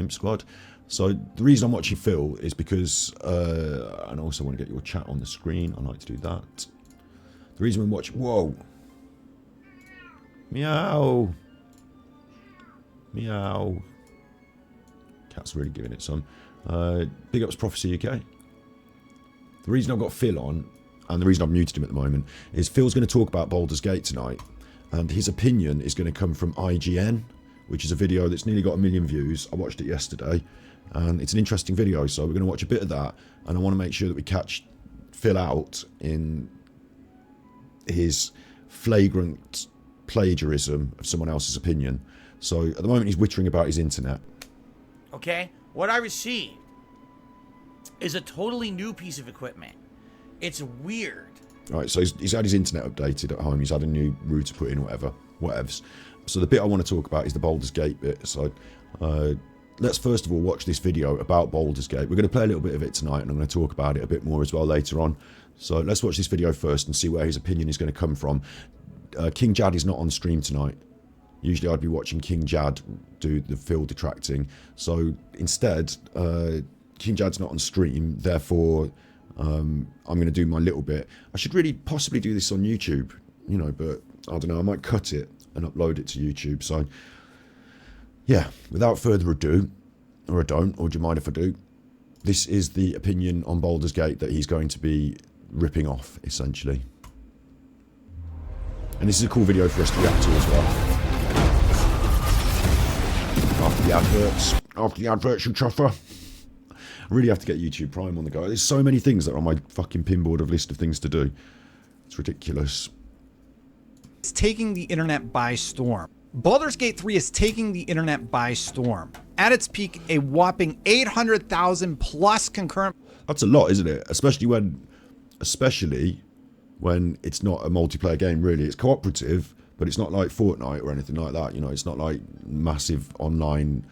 Imp Squad. So the reason I'm watching Phil is because, and I also want to get your chat on the screen. I like to do that. The reason I'm watching, whoa, meow, meow. Cat's really giving it some. Big ups Prophecy UK. The reason I've got Phil on, and the reason I've muted him at the moment, is Phil's going to talk about Baldur's Gate tonight, and his opinion is going to come from IGN, which is a video that's nearly got 1 million views. I watched it yesterday, and it's an interesting video, so we're going to watch a bit of that, and I want to make sure that we catch Phil out in his flagrant plagiarism of someone else's opinion. So at the moment he's wittering about his internet. Okay, what I received is a totally new piece of equipment. It's weird. Right, so he's had his internet updated at home. He's had a new router put in, whatevs. So the bit I want to talk about is the Baldur's Gate bit. So let's first of all watch this video about Baldur's Gate. We're going to play a little bit of it tonight, and I'm going to talk about it a bit more as well later on. So let's watch this video first and see where his opinion is going to come from. King Jad is not on stream tonight. Usually I'd be watching King Jad do the Phil detracting. So instead, King Jad's not on stream, therefore I'm going to do my little bit. I should really possibly do this on YouTube, you know, but I don't know, I might cut it and upload it to YouTube. So yeah, without further ado, or I don't, or do you mind if I do, this is the opinion on Baldur's Gate that he's going to be ripping off, essentially. And this is a cool video for us to react to as well. After the adverts, you chuffer. I really have to get YouTube Prime on the go. There's so many things that are on my fucking pinboard of list of things to do. It's ridiculous. It's taking the internet by storm. Baldur's Gate 3 is taking the internet by storm. At its peak, a whopping 800,000 plus concurrent. That's a lot, isn't it? Especially when it's not a multiplayer game, really. It's cooperative, but it's not like Fortnite or anything like that. You know, it's not like massive online,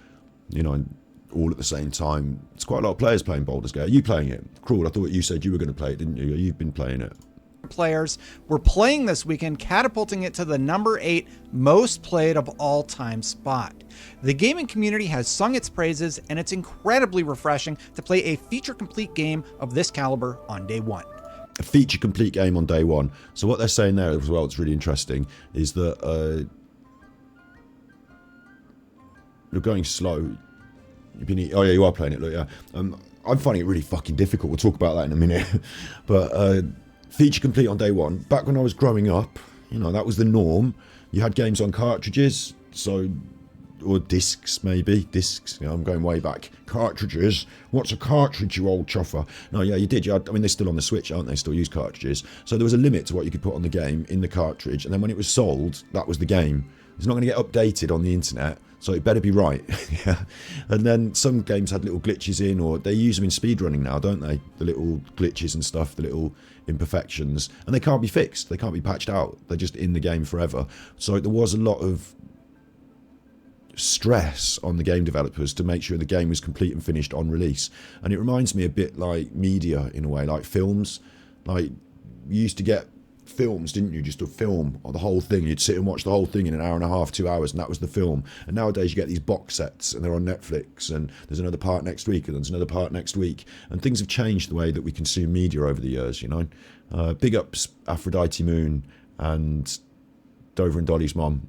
you know, all at the same time. It's quite a lot of players playing Baldur's Gate. Are you playing it? Cruel, I thought you said you were going to play it, didn't you? You've been playing it. Players were playing this weekend, catapulting it to the #8 most played of all time spot. The gaming community has sung its praises, and it's incredibly refreshing to play a feature-complete game of this caliber on day one. A feature-complete game on day one. So what they're saying there as well, it's really interesting, is that you're going slow. Oh yeah, you are playing it, look, yeah. I'm finding it really fucking difficult. We'll talk about that in a minute. But feature complete on day one. Back when I was growing up, you know, that was the norm. You had games on cartridges, or discs maybe. Discs, you know, I'm going way back. Cartridges. What's a cartridge, you old chuffer? No, yeah, you did. I mean, they're still on the Switch, aren't they? Still use cartridges. So there was a limit to what you could put on the game in the cartridge. And then when it was sold, that was the game. It's not going to get updated on the internet, so it better be right. Yeah. And then some games had little glitches in, or they use them in speedrunning now, don't they? The little glitches and stuff, the little imperfections. And they can't be fixed. They can't be patched out. They're just in the game forever. So there was a lot of stress on the game developers to make sure the game was complete and finished on release. And it reminds me a bit like media in a way, like films. Like, you used to get films, didn't you? Just a film or the whole thing. You'd sit and watch the whole thing in an hour and a half, 2 hours, and that was the film. And nowadays you get these box sets, and they're on Netflix, and there's another part next week, and there's another part next week. And things have changed the way that we consume media over the years, you know. Big ups Aphrodite Moon and Dover and Dolly's mom.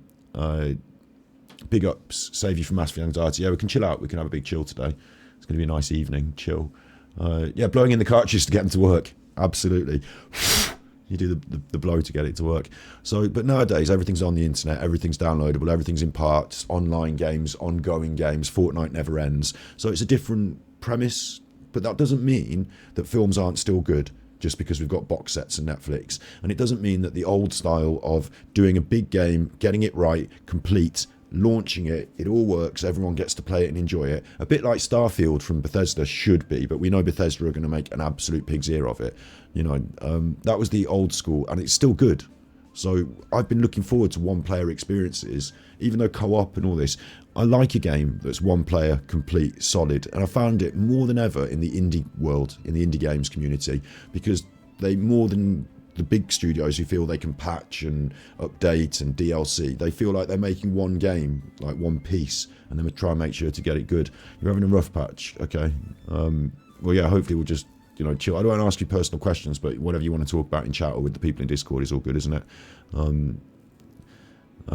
Big ups Save You from Massive Anxiety. Yeah, we can chill out. We can have a big chill today. It's going to be a nice evening. Chill. Yeah, blowing in the cartridges to get them to work. Absolutely. You do the blow to get it to work. So, but nowadays everything's on the internet, everything's downloadable, everything's in parts, online games, ongoing games. Fortnite never ends. So it's a different premise, but that doesn't mean that films aren't still good just because we've got box sets and Netflix. And it doesn't mean that the old style of doing a big game, getting it right, complete, launching it, it all works, everyone gets to play it and enjoy it. A bit like Starfield from Bethesda should be, but we know Bethesda are going to make an absolute pig's ear of it. You know, that was the old school, and it's still good. So I've been looking forward to one-player experiences, even though co-op and all this. I like a game that's one-player, complete, solid, and I found it more than ever in the indie world, in the indie games community, because they more than the big studios who feel they can patch and update and DLC, they feel like they're making one game, like one piece, and then we try and make sure to get it good. You're having a rough patch, okay? Well, yeah, hopefully we'll just, you know, chill. I don't want to ask you personal questions, but whatever you want to talk about in chat or with the people in Discord is all good, isn't it?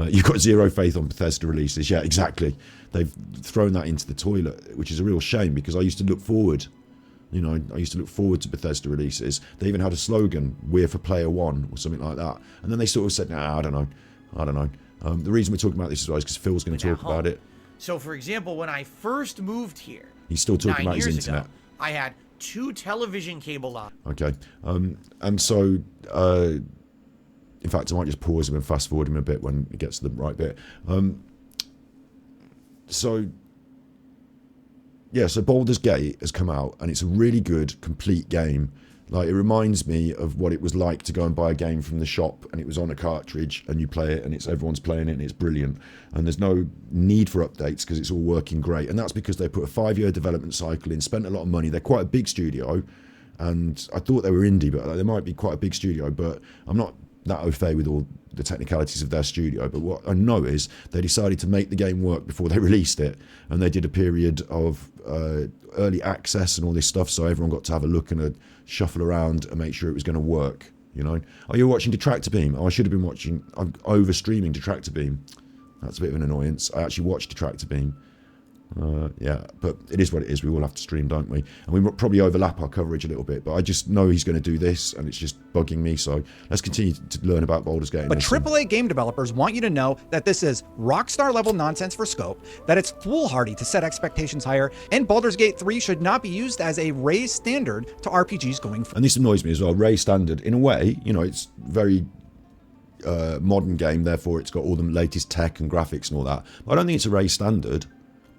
You've got zero faith on Bethesda releases. Yeah, exactly. They've thrown that into the toilet, which is a real shame, because I used to look forward. You know, I used to look forward to Bethesda releases. They even had a slogan, "We're for Player One," or something like that. And then they sort of said, "Nah, I don't know." The reason we're talking about this as well is because Phil's going to talk about it. So, for example, when I first moved here, he's still talking about his internet. Ago, I had 2 television cable lines. Okay, and so. In fact, I might just pause him and fast forward him a bit when it gets to the right bit. So Baldur's Gate has come out, and it's a really good, complete game. Like, it reminds me of what it was like to go and buy a game from the shop, and it was on a cartridge, and you play it, and everyone's playing it, and it's brilliant. And there's no need for updates because it's all working great. And that's because they put a 5-year development cycle in, spent a lot of money. They're quite a big studio, and I thought they were indie, but they might be quite a big studio. But I'm not that au fait with all the technicalities of their studio, but what I know is they decided to make the game work before they released it, and they did a period of early access and all this stuff, so everyone got to have a look and a shuffle around and make sure it was going to work, you know. Oh, you're watching Detractor Beam? Oh, I should have been watching, I'm over streaming Detractor Beam. That's a bit of an annoyance. I actually watched Detractor Beam. Yeah, but it is what it is. We all have to stream, don't we? And we probably overlap our coverage a little bit, but I just know he's going to do this, and it's just bugging me. So let's continue to learn about Baldur's Gate. But AAA game developers want you to know that this is Rockstar level nonsense for scope, that it's foolhardy to set expectations higher, and Baldur's Gate 3 should not be used as a raised standard to RPGs going forward. And this annoys me as well. Raised standard, in a way, you know, it's very modern game, therefore it's got all the latest tech and graphics and all that. But I don't think it's a raised standard.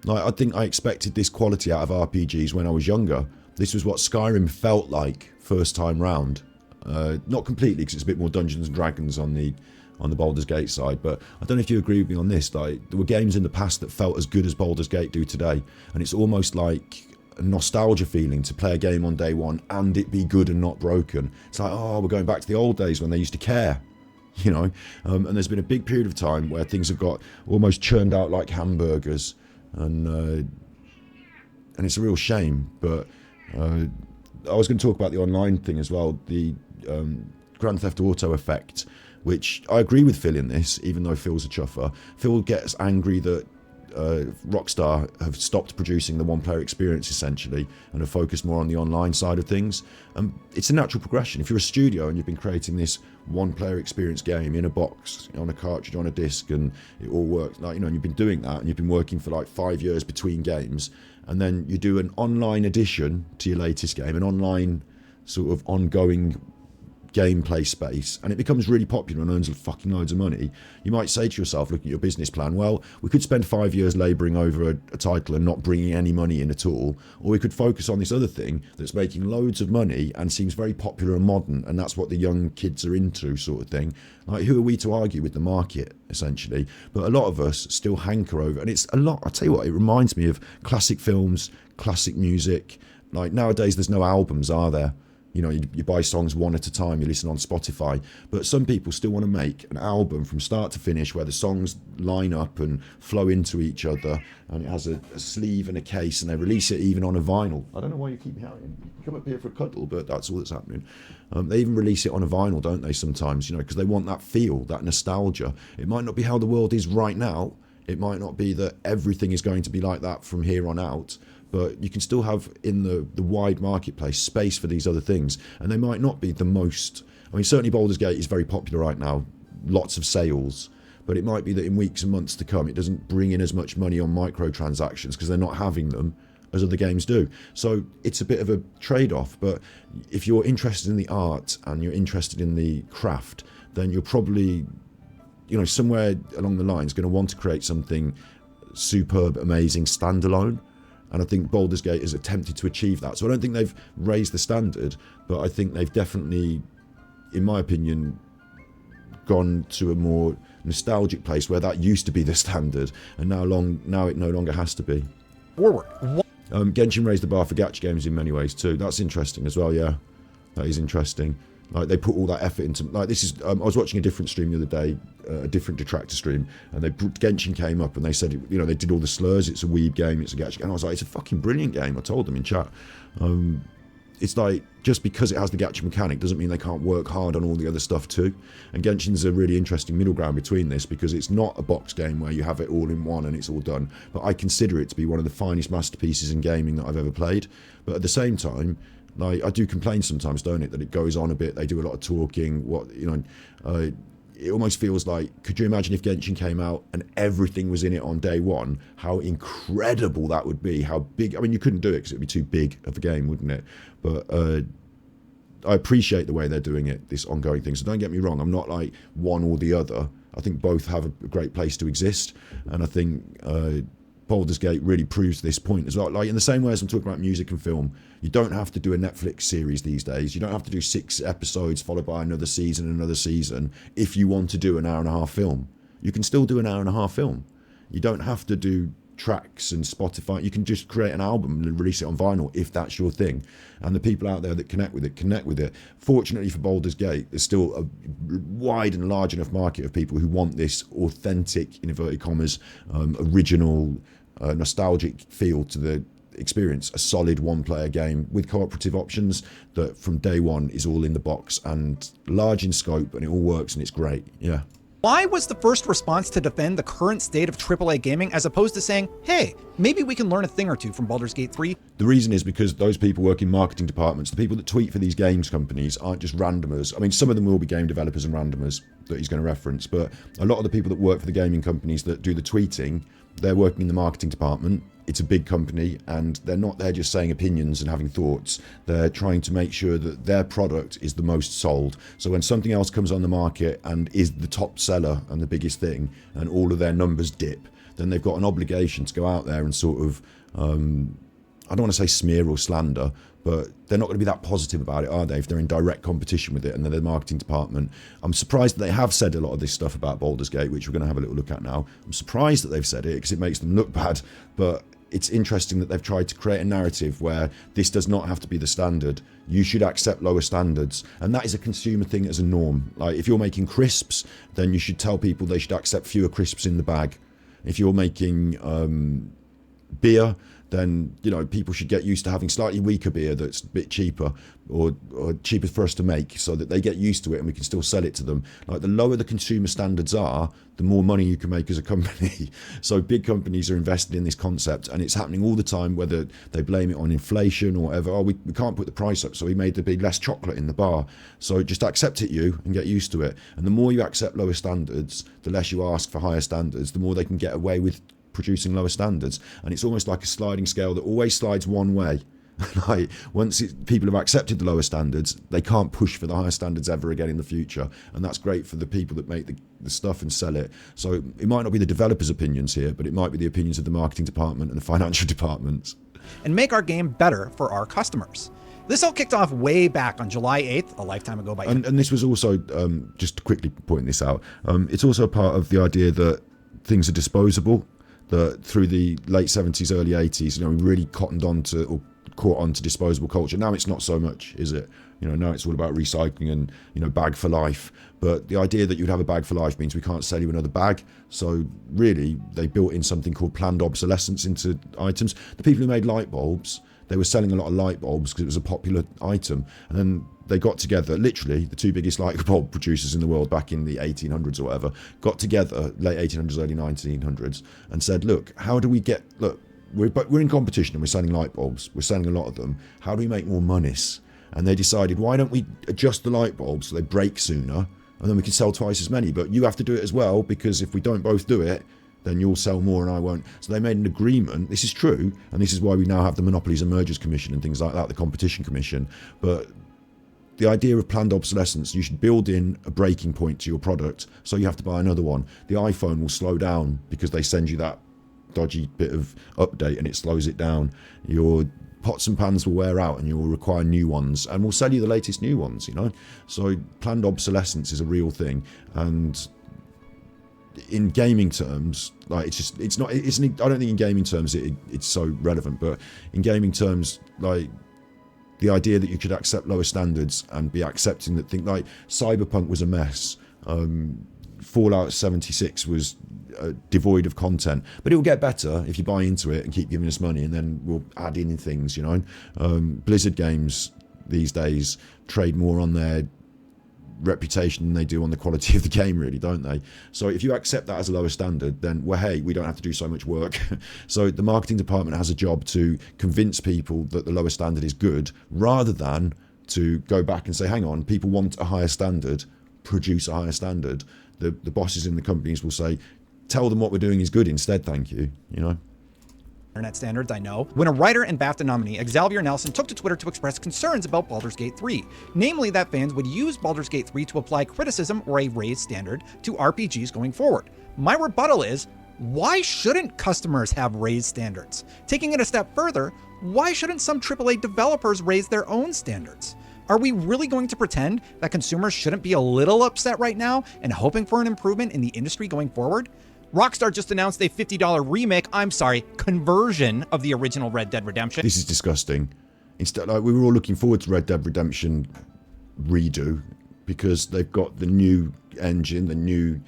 Like, I think I expected this quality out of RPGs when I was younger. This was what Skyrim felt like first time round. Not completely, because it's a bit more Dungeons and Dragons on the Baldur's Gate side, but I don't know if you agree with me on this. Like, there were games in the past that felt as good as Baldur's Gate do today, and it's almost like a nostalgia feeling to play a game on day one and it be good and not broken. It's like, oh, we're going back to the old days when they used to care. You know, and there's been a big period of time where things have got almost churned out like hamburgers. And it's a real shame, but I was going to talk about the online thing as well, the Grand Theft Auto effect, which I agree with Phil in this, even though Phil's a chuffer. Phil gets angry that Rockstar have stopped producing the one-player experience, essentially, and have focused more on the online side of things. It's a natural progression. If you're a studio and you've been creating this one-player experience game in a box, on a cartridge, on a disc, and it all works, like, you know, and you've been doing that, and you've been working for like 5 years between games, and then you do an online addition to your latest game, an online sort of ongoing gameplay space, and it becomes really popular and earns fucking loads of money, you might say to yourself, look at your business plan, well, we could spend 5 years labouring over a title and not bringing any money in at all, or we could focus on this other thing that's making loads of money and seems very popular and modern, and that's what the young kids are into, sort of thing. Like, who are we to argue with the market, essentially? But a lot of us still hanker over, and it's a lot, I'll tell you what, it reminds me of classic films, classic music. Like, nowadays there's no albums, are there? You know, you buy songs one at a time, you listen on Spotify. But some people still want to make an album from start to finish where the songs line up and flow into each other, and it has a sleeve and a case, and they release it even on a vinyl. I don't know why you keep shouting. You come up here for a cuddle, but that's all that's happening. They even release it on a vinyl, don't they, sometimes, you know, because they want that feel, that nostalgia. It might not be how the world is right now. It might not be that everything is going to be like that from here on out. But you can still have in the wide marketplace space for these other things, and they might not be the most. I mean, certainly Baldur's Gate is very popular right now, lots of sales, but it might be that in weeks and months to come it doesn't bring in as much money on microtransactions because they're not having them as other games do. So it's a bit of a trade-off, but if you're interested in the art and you're interested in the craft, then you're probably, you know, somewhere along the lines going to want to create something superb, amazing, standalone. And I think Baldur's Gate has attempted to achieve that. So I don't think they've raised the standard, but I think they've definitely, in my opinion, gone to a more nostalgic place where that used to be the standard, and now it no longer has to be. Forward. Genshin raised the bar for gacha games in many ways too. That's interesting as well, yeah. That is interesting. Like they put all that effort into, like this is, I was watching a different stream the other day, a different detractor stream, and Genshin came up and they said, you know, they did all the slurs, it's a weeb game, it's a gacha game, and I was like, it's a fucking brilliant game. I told them in chat. It's like, just because it has the gacha mechanic doesn't mean they can't work hard on all the other stuff too. And Genshin's a really interesting middle ground between this, because it's not a box game where you have it all in one and it's all done. But I consider it to be one of the finest masterpieces in gaming that I've ever played. But at the same time, like, I do complain sometimes, don't it, that it goes on a bit, they do a lot of talking, it almost feels like, could you imagine if Genshin came out and everything was in it on day one, how incredible that would be, how big, I mean, you couldn't do it because it would be too big of a game, wouldn't it? But I appreciate the way they're doing it, this ongoing thing, so don't get me wrong, I'm not like one or the other. I think both have a great place to exist, and I think Baldur's Gate really proves this point as well. Like, in the same way as I'm talking about music and film, you don't have to do a Netflix series these days. You don't have to do 6 episodes followed by another season if you want to do an hour-and-a-half film. You can still do an hour-and-a-half film. You don't have to do tracks and Spotify. You can just create an album and release it on vinyl if that's your thing. And the people out there that connect with it. Fortunately for Baldur's Gate, there's still a wide and large enough market of people who want this authentic, in inverted commas, original, nostalgic feel to the experience, a solid one-player game with cooperative options that from day one is all in the box and large in scope, and it all works and it's great. Yeah. Why was the first response to defend the current state of AAA gaming as opposed to saying, hey, maybe we can learn a thing or two from Baldur's Gate 3? The reason is because those people work in marketing departments, the people that tweet for these games companies aren't just randomers. I mean, some of them will be game developers and randomers that he's going to reference, but a lot of the people that work for the gaming companies that do the tweeting, they're working in the marketing department. It's a big company, and they're not there just saying opinions and having thoughts. They're trying to make sure that their product is the most sold. So when something else comes on the market and is the top seller and the biggest thing, and all of their numbers dip, then they've got an obligation to go out there and sort of, I don't want to say smear or slander, but they're not going to be that positive about it, are they, if they're in direct competition with it and they're the marketing department. I'm surprised that they have said a lot of this stuff about Baldur's Gate, which we're going to have a little look at now. I'm surprised that they've said it because it makes them look bad, but it's interesting that they've tried to create a narrative where this does not have to be the standard. You should accept lower standards, and that is a consumer thing as a norm. Like, if you're making crisps, then you should tell people they should accept fewer crisps in the bag. If you're making beer, then, you know, people should get used to having slightly weaker beer that's a bit cheaper or cheaper for us to make, so that they get used to it and we can still sell it to them. Like, the lower the consumer standards are, the more money you can make as a company. So big companies are invested in this concept, and it's happening all the time, whether they blame it on inflation or whatever. Oh, we can't put the price up, so we made there be less chocolate in the bar. So just accept it, you, and get used to it. And the more you accept lower standards, the less you ask for higher standards, the more they can get away with producing lower standards. And it's almost like a sliding scale that always slides one way. Like, once people have accepted the lower standards, they can't push for the higher standards ever again in the future, and that's great for the people that make the stuff and sell it. So it might not be the developers' opinions here, but it might be the opinions of the marketing department and the financial departments. And make our game better for our customers. This all kicked off way back on July 8th, a lifetime ago by and this was also, just to quickly point this out, it's also a part of the idea that things are disposable, that through the late 70s, early 80s, you know, we really caught on to disposable culture. Now it's not so much, is it? You know, now it's all about recycling and, you know, bag for life. But the idea that you'd have a bag for life means we can't sell you another bag. So really, they built in something called planned obsolescence into items. The people who made light bulbs, they were selling a lot of light bulbs because it was a popular item. And then they got together, literally, the two biggest light bulb producers in the world back in the 1800s or whatever, got together, late 1800s, early 1900s, and said, look, how do we get, look, we're in competition and we're selling light bulbs. We're selling a lot of them. How do we make more monies? And they decided, why don't we adjust the light bulbs so they break sooner, and then we can sell twice as many. But you have to do it as well, because if we don't both do it, then you'll sell more and I won't. So they made an agreement. This is true, and this is why we now have the Monopolies and Mergers Commission and things like that, the Competition Commission. But the idea of planned obsolescence, you should build in a breaking point to your product, so you have to buy another one. The iPhone will slow down because they send you that dodgy bit of update and it slows it down. Your pots and pans will wear out and you will require new ones, and we'll sell you the latest new ones, you know. So planned obsolescence is a real thing, and in gaming terms, like, it's not, I don't think in gaming terms it's so relevant, but in gaming terms, like, the idea that you could accept lower standards and be accepting that thing like Cyberpunk was a mess. Fallout 76 was devoid of content, but it will get better if you buy into it and keep giving us money, and then we'll add in things, you know. Blizzard games these days trade more on their reputation than they do on the quality of the game, really, don't they? So if you accept that as a lower standard, then, well, hey, we don't have to do so much work. So the marketing department has a job to convince people that the lower standard is good, rather than to go back and say, hang on, people want a higher standard, produce a higher standard. The bosses in the companies will say, tell them what we're doing is good instead, thank you, you know. Internet standards, I know. When a writer and BAFTA nominee, Xavier Nelson, took to Twitter to express concerns about Baldur's Gate 3, namely that fans would use Baldur's Gate 3 to apply criticism or a raised standard to RPGs going forward. My rebuttal is, why shouldn't customers have raised standards? Taking it a step further, why shouldn't some AAA developers raise their own standards? Are we really going to pretend that consumers shouldn't be a little upset right now and hoping for an improvement in the industry going forward? Rockstar just announced a $50 conversion of the original Red Dead Redemption. This is disgusting. Instead, like, we were all looking forward to Red Dead Redemption redo because they've got the new engine, the new,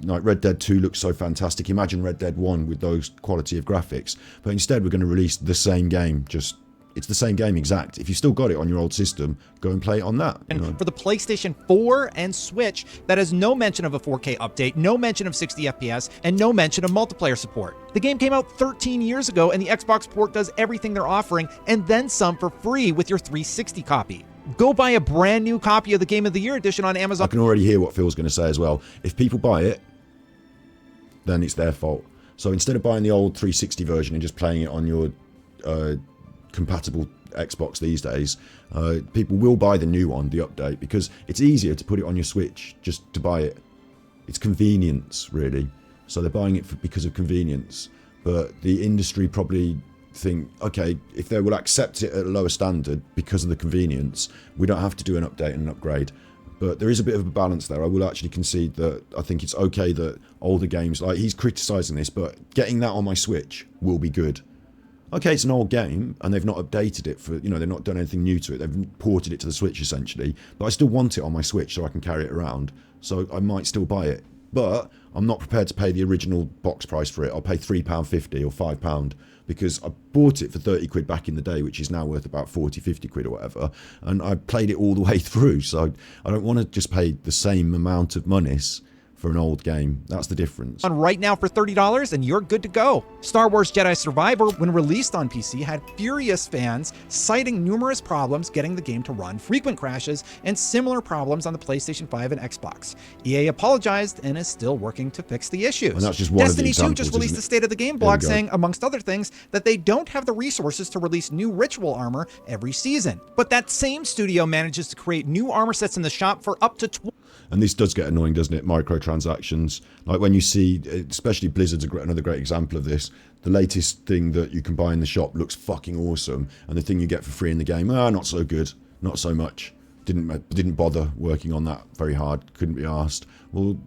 like, Red Dead 2 looks so fantastic. Imagine Red Dead 1 with those quality of graphics. But instead, we're going to release the same game, just it's the same game exact. If you still got it on your old system, go and play it on that. And for the PlayStation 4 and Switch, that has no mention of a 4K update, no mention of 60 FPS, and no mention of multiplayer support. The game came out 13 years ago, and the Xbox port does everything they're offering, and then some for free with your 360 copy. Go buy a brand new copy of the Game of the Year edition on Amazon. I can already hear what Phil's going to say as well. If people buy it, then it's their fault. So instead of buying the old 360 version and just playing it on your compatible Xbox these days, people will buy the new one, the update, because it's easier to put it on your Switch just to buy it. It's convenience, really. So they're buying it because of convenience. But the industry probably think, okay, if they will accept it at a lower standard because of the convenience, we don't have to do an update and an upgrade. But there is a bit of a balance there. I will actually concede that I think it's okay that older games, like he's criticising this, but getting that on my Switch will be good. Okay, it's an old game, and they've not updated it for, you know, they've not done anything new to it. They've ported it to the Switch, essentially. But I still want it on my Switch so I can carry it around. So I might still buy it. But I'm not prepared to pay the original box price for it. I'll pay £3.50 or £5 because I bought it for 30 quid back in the day, which is now worth about 40, 50 quid or whatever. And I played it all the way through. So I don't want to just pay the same amount of monies for an old game. That's the difference. On right now for $30 and you're good to go. Star Wars Jedi Survivor, when released on PC, had furious fans citing numerous problems getting the game to run, frequent crashes, and similar problems on the PlayStation 5 and Xbox. EA apologized and is still working to fix the issues. And that's just one Destiny of the 2 just released a State of the Game blog saying, amongst other things, that they don't have the resources to release new ritual armor every season. But that same studio manages to create new armor sets in the shop for up to And this does get annoying, doesn't it? Microtransactions. Like when you see, especially Blizzard's another great example of this. The latest thing that you can buy in the shop looks fucking awesome, and the thing you get for free in the game, not so good, not so much. Didn't bother working on that very hard. Couldn't be asked. Well,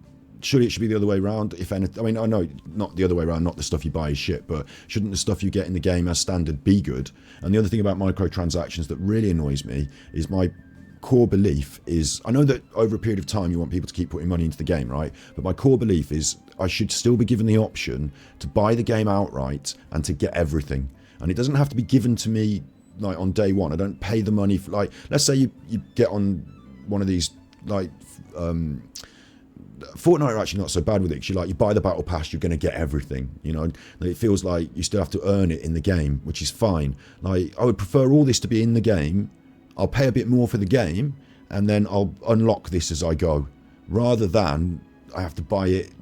surely it should be the other way around. If anything, I mean, I know not the other way around. Not the stuff you buy is shit, but shouldn't the stuff you get in the game as standard be good? And the other thing about microtransactions that really annoys me is my core belief is, I know that over a period of time you want people to keep putting money into the game, right? But my core belief is I should still be given the option to buy the game outright and to get everything. And it doesn't have to be given to me like on day one. I don't pay the money for, like, let's say you get on one of these, like, Fortnite are actually not so bad with it, because you buy the battle pass, you're going to get everything, you know. It feels like you still have to earn it in the game, which is fine. Like, I would prefer all this to be in the game. I'll pay a bit more for the game, and then I'll unlock this as I go, rather than I have to buy it,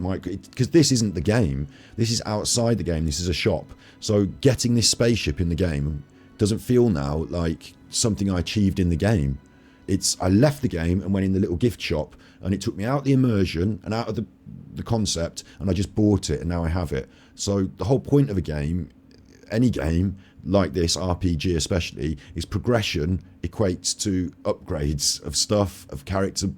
because this isn't the game. This is outside the game. This is a shop. So getting this spaceship in the game doesn't feel now like something I achieved in the game. I left the game and went in the little gift shop, and it took me out the immersion and out of the concept, and I just bought it, and now I have it. So the whole point of a game, any game like this, RPG especially, is progression equates to upgrades of stuff, of character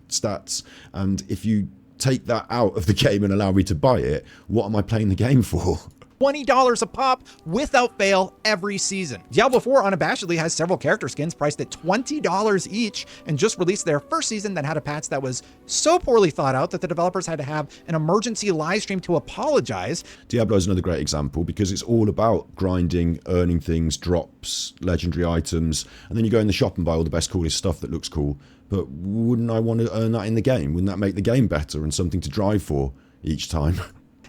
stats. And if you take that out of the game and allow me to buy it, what am I playing the game for? $20 a pop without fail every season. Diablo 4 unabashedly has several character skins priced at $20 each and just released their first season that had a patch that was so poorly thought out that the developers had to have an emergency live stream to apologize. Diablo is another great example because it's all about grinding, earning things, drops, legendary items, and then you go in the shop and buy all the best, coolest stuff that looks cool. But wouldn't I want to earn that in the game? Wouldn't that make the game better and something to drive for each time?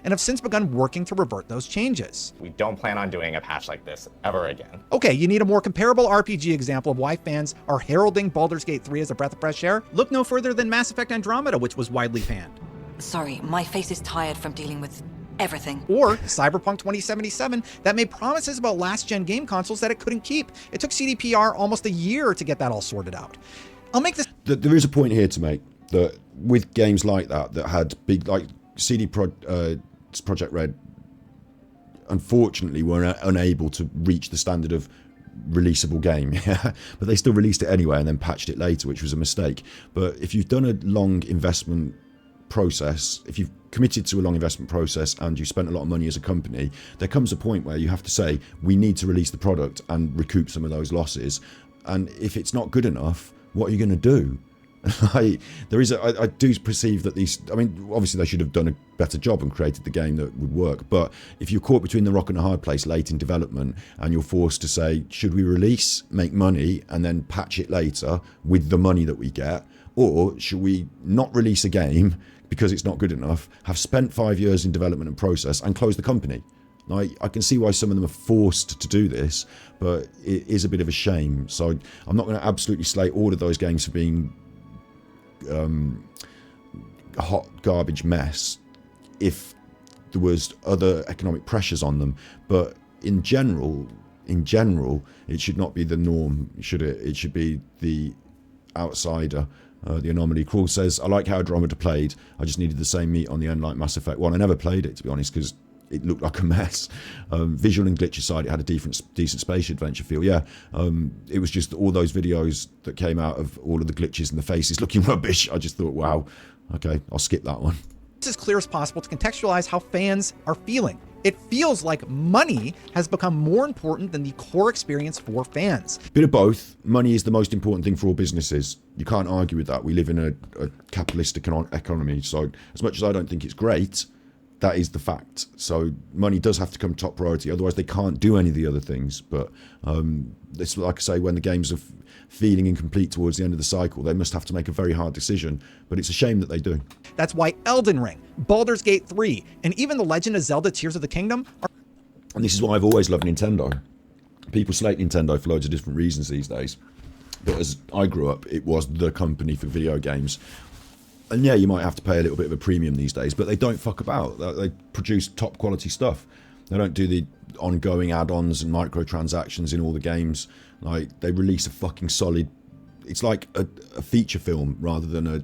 And have since begun working to revert those changes. We don't plan on doing a patch like this ever again. Okay, you need a more comparable RPG example of why fans are heralding Baldur's Gate 3 as a breath of fresh air? Look no further than Mass Effect Andromeda, which was widely panned. Sorry, my face is tired from dealing with everything. Or Cyberpunk 2077 that made promises about last-gen game consoles that it couldn't keep. It took CDPR almost a year to get that all sorted out. I'll make this... There is a point here to make that with games like that had big, like Project Red, unfortunately were unable to reach the standard of releasable game, but they still released it anyway and then patched it later, which was a mistake. But if you've done a long investment process, if you've committed to a long investment process and you spent a lot of money as a company, there comes a point where you have to say, we need to release the product and recoup some of those losses. And if it's not good enough, what are you going to do? I do perceive that these, I mean, obviously they should have done a better job and created the game that would work, but if you're caught between the rock and a hard place late in development and you're forced to say, should we release, make money, and then patch it later with the money that we get, or should we not release a game because it's not good enough, have spent 5 years in development and process, and close the company? I can see why some of them are forced to do this, but it is a bit of a shame. So I'm not going to absolutely slate all of those games for being hot garbage mess if there was other economic pressures on them. But in general, it should not be the norm, should it? It should be the outsider, the anomaly. Crawl says, I like how Andromeda played. I just needed the same meat on the end like Mass Effect 1. I never played it, to be honest, because it looked like a mess. Visual and glitch aside, it had a decent space adventure feel. Yeah, it was just all those videos that came out of all of the glitches and the faces looking rubbish. I just thought, wow, okay, I'll skip that one. It's as clear as possible to contextualize how fans are feeling. It feels like money has become more important than the core experience for fans. Bit of both. Money is the most important thing for all businesses. You can't argue with that. We live in a capitalistic economy, so as much as I don't think it's great, that is the fact. So money does have to come top priority, otherwise they can't do any of the other things. But it's like I say, when the games are feeling incomplete towards the end of the cycle, they must have to make a very hard decision. But it's a shame that they do. That's why Elden Ring, Baldur's Gate 3, and even The Legend of Zelda Tears of the Kingdom are... And this is why I've always loved Nintendo. People slate Nintendo for loads of different reasons these days. But as I grew up, it was the company for video games. And yeah, you might have to pay a little bit of a premium these days, but they don't fuck about. They produce top quality stuff. They don't do the ongoing add-ons and microtransactions in all the games. Like, they release a fucking solid... It's like a feature film rather than a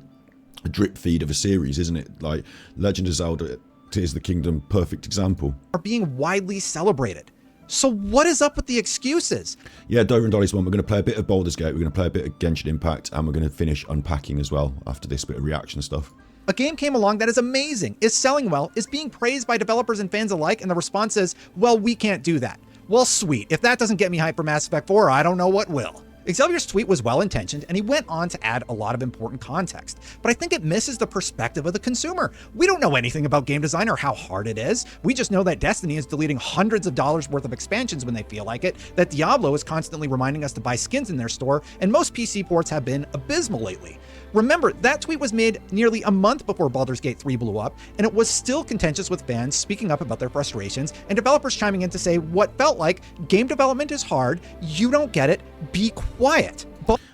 drip feed of a series, isn't it? Like, Legend of Zelda Tears of the Kingdom, perfect example. Are being widely celebrated. So what is up with the excuses? Yeah, Dover and Dolly's one. We're going to play a bit of Baldur's Gate, we're going to play a bit of Genshin Impact, and we're going to finish unpacking as well after this bit of reaction stuff. A game came along that is amazing, is selling well, is being praised by developers and fans alike, and the response is, well, we can't do that. Well, sweet. If that doesn't get me hyped for Mass Effect 4, I don't know what will. Xavier's tweet was well-intentioned, and he went on to add a lot of important context, but I think it misses the perspective of the consumer. We don't know anything about game design or how hard it is. We just know that Destiny is deleting hundreds of dollars worth of expansions when they feel like it, that Diablo is constantly reminding us to buy skins in their store, and most PC ports have been abysmal lately. Remember, that tweet was made nearly a month before Baldur's Gate 3 blew up, and it was still contentious with fans speaking up about their frustrations and developers chiming in to say what felt like, game development is hard, you don't get it, be quiet.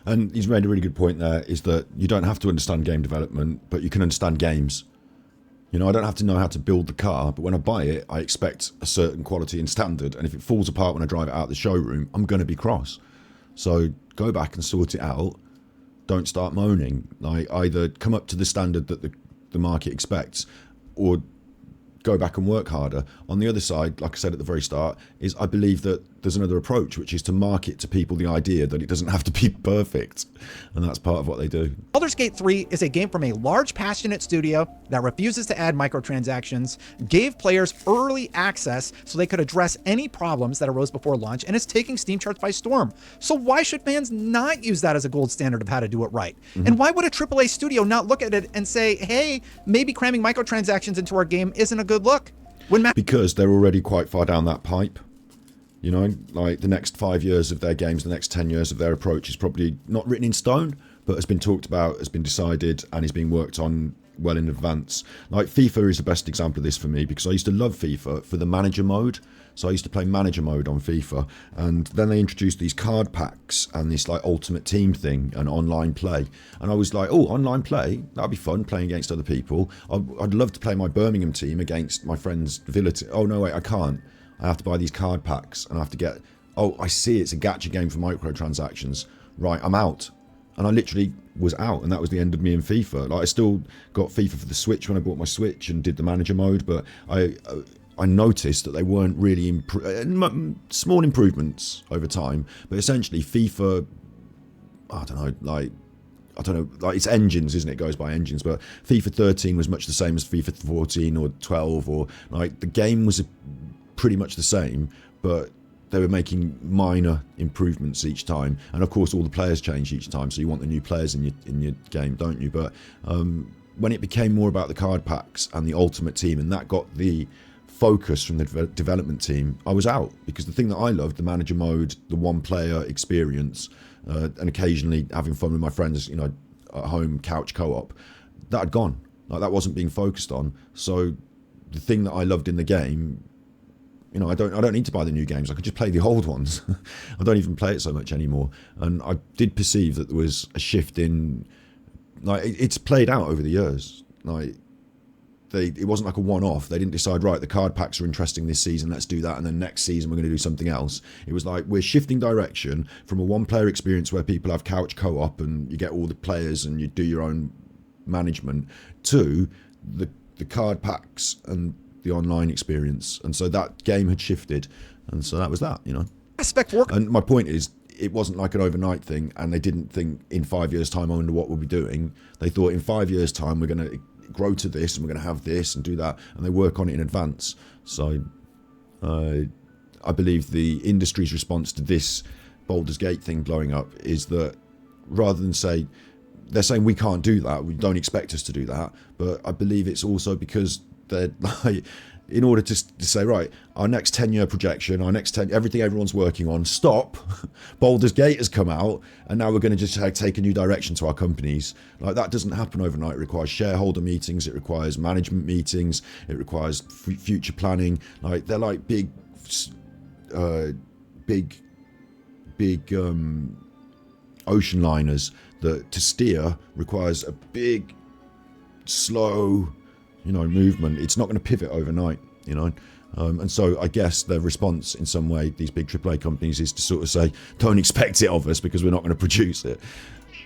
And he's made a really good point there, is that you don't have to understand game development, but you can understand games. You know, I don't have to know how to build the car, but when I buy it, I expect a certain quality and standard, and if it falls apart when I drive it out of the showroom, I'm going to be cross. So go back and sort it out. Don't start moaning. Like, either come up to the standard that the market expects, or go back and work harder. On the other side, like I said at the very start, is I believe that there's another approach, which is to market to people the idea that it doesn't have to be perfect, and that's part of what they do. Baldur's Gate 3 is a game from a large, passionate studio that refuses to add microtransactions, gave players early access so they could address any problems that arose before launch, and is taking Steam charts by storm. So why should fans not use that as a gold standard of how to do it right? And why would a AAA studio not look at it and say, hey, maybe cramming microtransactions into our game isn't a good look? Because they're already quite far down that pipe. You know, like the next 5 years of their games, the next 10 years of their approach is probably not written in stone, but has been talked about, has been decided, and is being worked on well in advance. Like FIFA is the best example of this for me, because I used to love FIFA for the manager mode. So I used to play manager mode on FIFA, and then they introduced these card packs and this like ultimate team thing and online play. And I was like, oh, online play, that'd be fun, playing against other people. I'd love to play my Birmingham team against my friend's Villa team. Oh no, wait, I can't. I have to buy these card packs, and I have to get, oh, I see, it's a gacha game for microtransactions. Right, I'm out. And I literally was out, and that was the end of me in FIFA. Like, I still got FIFA for the Switch when I bought my Switch and did the manager mode, but I noticed that they weren't really small improvements over time, but essentially FIFA, I don't know, like it's engines, isn't it? It goes by engines, but FIFA 13 was much the same as FIFA 14 or 12, or like the game was pretty much the same, but they were making minor improvements each time. And of course, all the players change each time, so you want the new players in your game, don't you? But when it became more about the card packs and the ultimate team, and that got the focus from the development team, I was out, because the thing that I loved, the manager mode, the one player experience, and occasionally having fun with my friends, you know, at home couch co-op, that had gone. Like, that wasn't being focused on. So the thing that I loved in the game, you know, I don't need to buy the new games. I could just play the old ones. I don't even play it so much anymore. And I did perceive that there was a shift in, like, it's played out over the years. Like, it wasn't like a one-off. They didn't decide, right, the card packs are interesting this season, let's do that, and then next season we're going to do something else. It was like, we're shifting direction from a one-player experience where people have couch co-op and you get all the players and you do your own management, to the card packs and the online experience. And so that game had shifted, and so that was that, you know. Aspect work. And my point is, it wasn't like an overnight thing, and they didn't think in 5 years' time, I wonder what we'll be doing. They thought in 5 years' time we're going to grow to this, and we're going to have this and do that, and they work on it in advance. So I believe the industry's response to this Baldur's Gate thing blowing up is that, rather than say, they're saying we can't do that, we don't expect us to do that, but I believe it's also because they're like, in order to say, right, our next 10-year projection, our next 10, everything everyone's working on, stop. Baldur's Gate has come out, and now we're going to just take a new direction to our companies. Like, that doesn't happen overnight. It requires shareholder meetings, it requires management meetings, it requires future planning. Like, they're like big ocean liners that to steer requires a big, slow, you know, movement. It's not going to pivot overnight, you know. And so I guess their response in some way, these big AAA companies, is to sort of say, don't expect it of us because we're not going to produce it.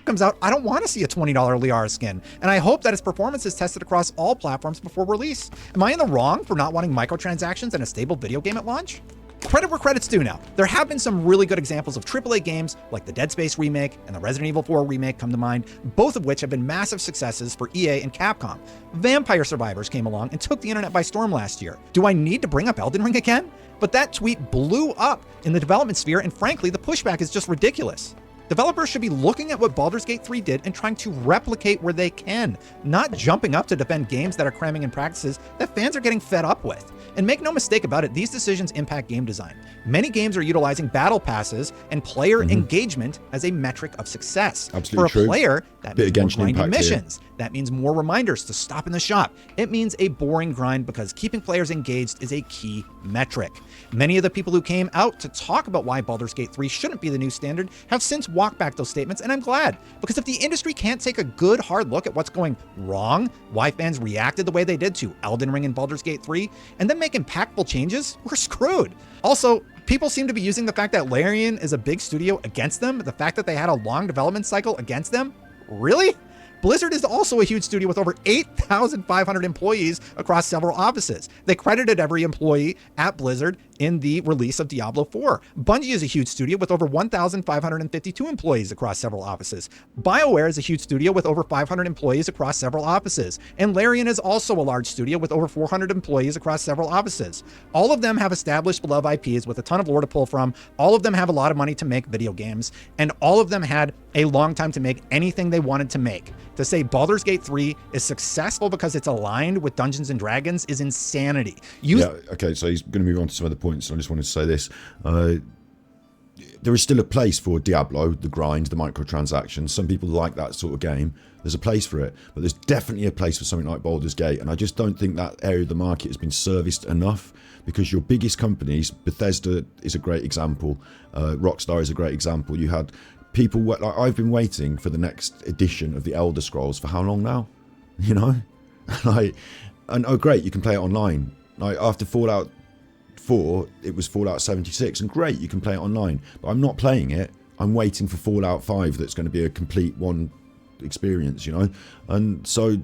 Comes out, I don't want to see a $20 Liara skin, and I hope that its performance is tested across all platforms before release. Am I in the wrong for not wanting microtransactions in a stable video game at launch? Credit where credit's due now. There have been some really good examples of AAA games like the Dead Space remake and the Resident Evil 4 remake come to mind, both of which have been massive successes for EA and Capcom. Vampire Survivors came along and took the internet by storm last year. Do I need to bring up Elden Ring again? But that tweet blew up in the development sphere, and frankly, the pushback is just ridiculous. Developers should be looking at what Baldur's Gate 3 did and trying to replicate where they can, not jumping up to defend games that are cramming in practices that fans are getting fed up with. And make no mistake about it, these decisions impact game design. Many games are utilizing battle passes and player engagement as a metric of success. Absolutely For a true. player, that means more Genshin grindy Impact missions. That means more reminders to stop in the shop. It means a boring grind because keeping players engaged is a key metric. Many of the people who came out to talk about why Baldur's Gate 3 shouldn't be the new standard have since walked back those statements, and I'm glad. Because if the industry can't take a good hard look at what's going wrong, why fans reacted the way they did to Elden Ring and Baldur's Gate 3, and then make impactful changes, we're screwed. Also, people seem to be using the fact that Larian is a big studio against them, the fact that they had a long development cycle against them. Really? Blizzard is also a huge studio with over 8,500 employees across several offices. They credited every employee at Blizzard in the release of Diablo 4. Bungie is a huge studio with over 1,552 employees across several offices. BioWare is a huge studio with over 500 employees across several offices. And Larian is also a large studio with over 400 employees across several offices. All of them have established beloved IPs with a ton of lore to pull from. All of them have a lot of money to make video games. And all of them had a long time to make anything they wanted to make. To say Baldur's Gate 3 is successful because it's aligned with Dungeons & Dragons is insanity. Okay, so he's going to move on to some other points. I just wanted to say this. There is still a place for Diablo, the grind, the microtransactions. Some people like that sort of game. There's a place for it. But there's definitely a place for something like Baldur's Gate. And I just don't think that area of the market has been serviced enough, because your biggest companies, Bethesda is a great example. Rockstar is a great example. You had people, like, I've been waiting for the next edition of the Elder Scrolls for how long now? You know? And oh great, you can play it online. Like after Fallout 4, it was Fallout 76, and great, you can play it online. But I'm not playing it. I'm waiting for Fallout 5 that's going to be a complete one experience, you know? And so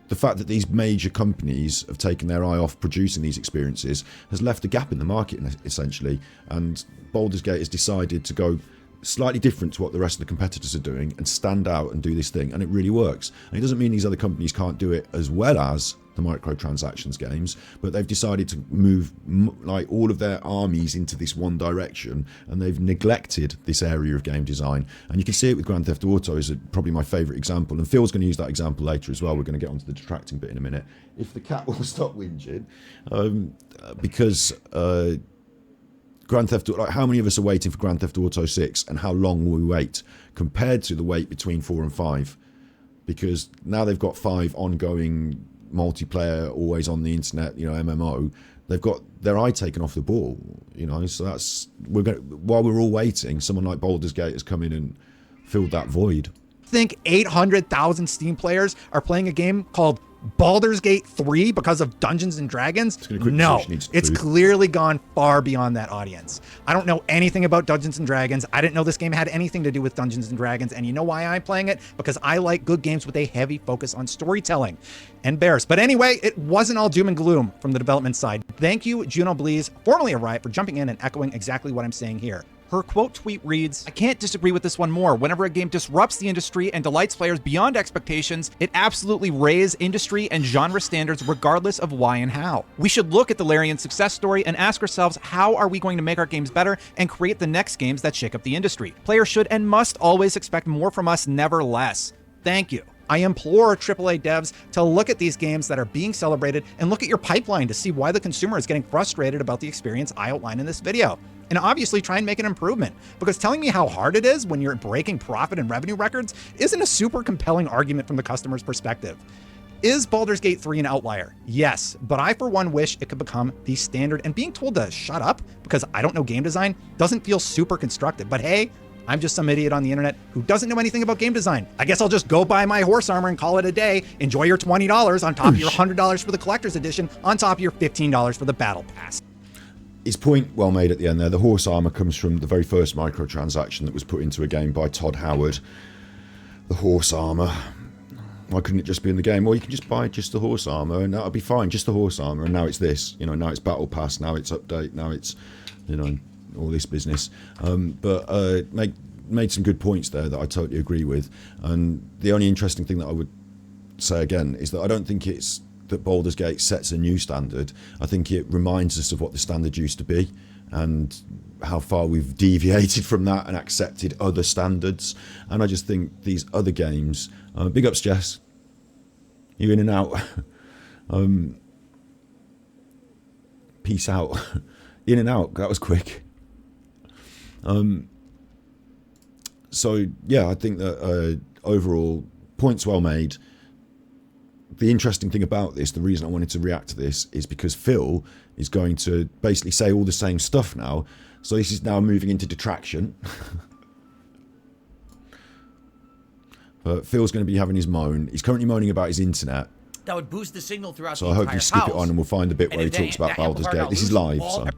the fact that these major companies have taken their eye off producing these experiences has left a gap in the market, essentially. And Baldur's Gate has decided to go slightly different to what the rest of the competitors are doing and stand out and do this thing, and it really works. And it doesn't mean these other companies can't do it as well as the microtransactions games, but they've decided to move like all of their armies into this one direction, and they've neglected this area of game design. And you can see it with Grand Theft Auto is probably my favourite example, and Phil's going to use that example later as well. We're going to get onto the detracting bit in a minute. If the cat will stop whinging, because Grand Theft Auto, like how many of us are waiting for Grand Theft Auto 6, and how long will we wait compared to the wait between 4 and 5? Because now they've got 5 ongoing multiplayer, always on the internet, you know, MMO. They've got their eye taken off the ball, you know. So that's, while we're all waiting, someone like Baldur's Gate has come in and filled that void. Think 800,000 Steam players are playing a game called Baldur's Gate 3 because of Dungeons and Dragons? No, it's clearly gone far beyond that audience. I don't know anything about Dungeons and Dragons. I didn't know this game had anything to do with Dungeons and Dragons. And you know why I'm playing it? Because I like good games with a heavy focus on storytelling and bears. But anyway, it wasn't all doom and gloom from the development side. Thank you, Juno Blees, formerly of Riot, for jumping in and echoing exactly what I'm saying here. Her quote tweet reads, "I can't disagree with this one more. Whenever a game disrupts the industry and delights players beyond expectations, it absolutely raises industry and genre standards regardless of why and how. We should look at the Larian success story and ask ourselves, how are we going to make our games better and create the next games that shake up the industry? Players should and must always expect more from us, never less. Thank you." I implore AAA devs to look at these games that are being celebrated and look at your pipeline to see why the consumer is getting frustrated about the experience I outlined in this video. And obviously try and make an improvement, because telling me how hard it is when you're breaking profit and revenue records isn't a super compelling argument from the customer's perspective. Is Baldur's Gate 3 an outlier? Yes, but I for one wish it could become the standard, and being told to shut up because I don't know game design doesn't feel super constructive. But hey, I'm just some idiot on the internet who doesn't know anything about game design. I guess I'll just go buy my horse armor and call it a day. Enjoy your $20 on top of your $100 for the collector's edition, on top of your $15 for the battle pass. His point well made at the end there. The horse armor comes from the very first microtransaction that was put into a game by Todd Howard. The horse armor. Why couldn't it just be in the game? Well, you can just buy just the horse armor and that'll be fine, just the horse armor. And now it's this, you know, now it's battle pass, now it's update, now it's, you know, all this business. Made some good points there that I totally agree with. And the only interesting thing that I would say again is that I don't think it's that Baldur's Gate sets a new standard. I think it reminds us of what the standard used to be and how far we've deviated from that and accepted other standards. And I just think these other games, big ups Jess, you're in and out. Peace out. In and out, that was quick. So yeah, I think that overall, points well made. The interesting thing about this, the reason I wanted to react to this, is because Phil is going to basically say all the same stuff now. So this is now moving into detraction. But Phil's going to be having his moan. He's currently moaning about his internet. That would boost the signal throughout the entire house. So I hope you skip it on and we'll find the bit where he talks about Baldur's Gate. This is live, so.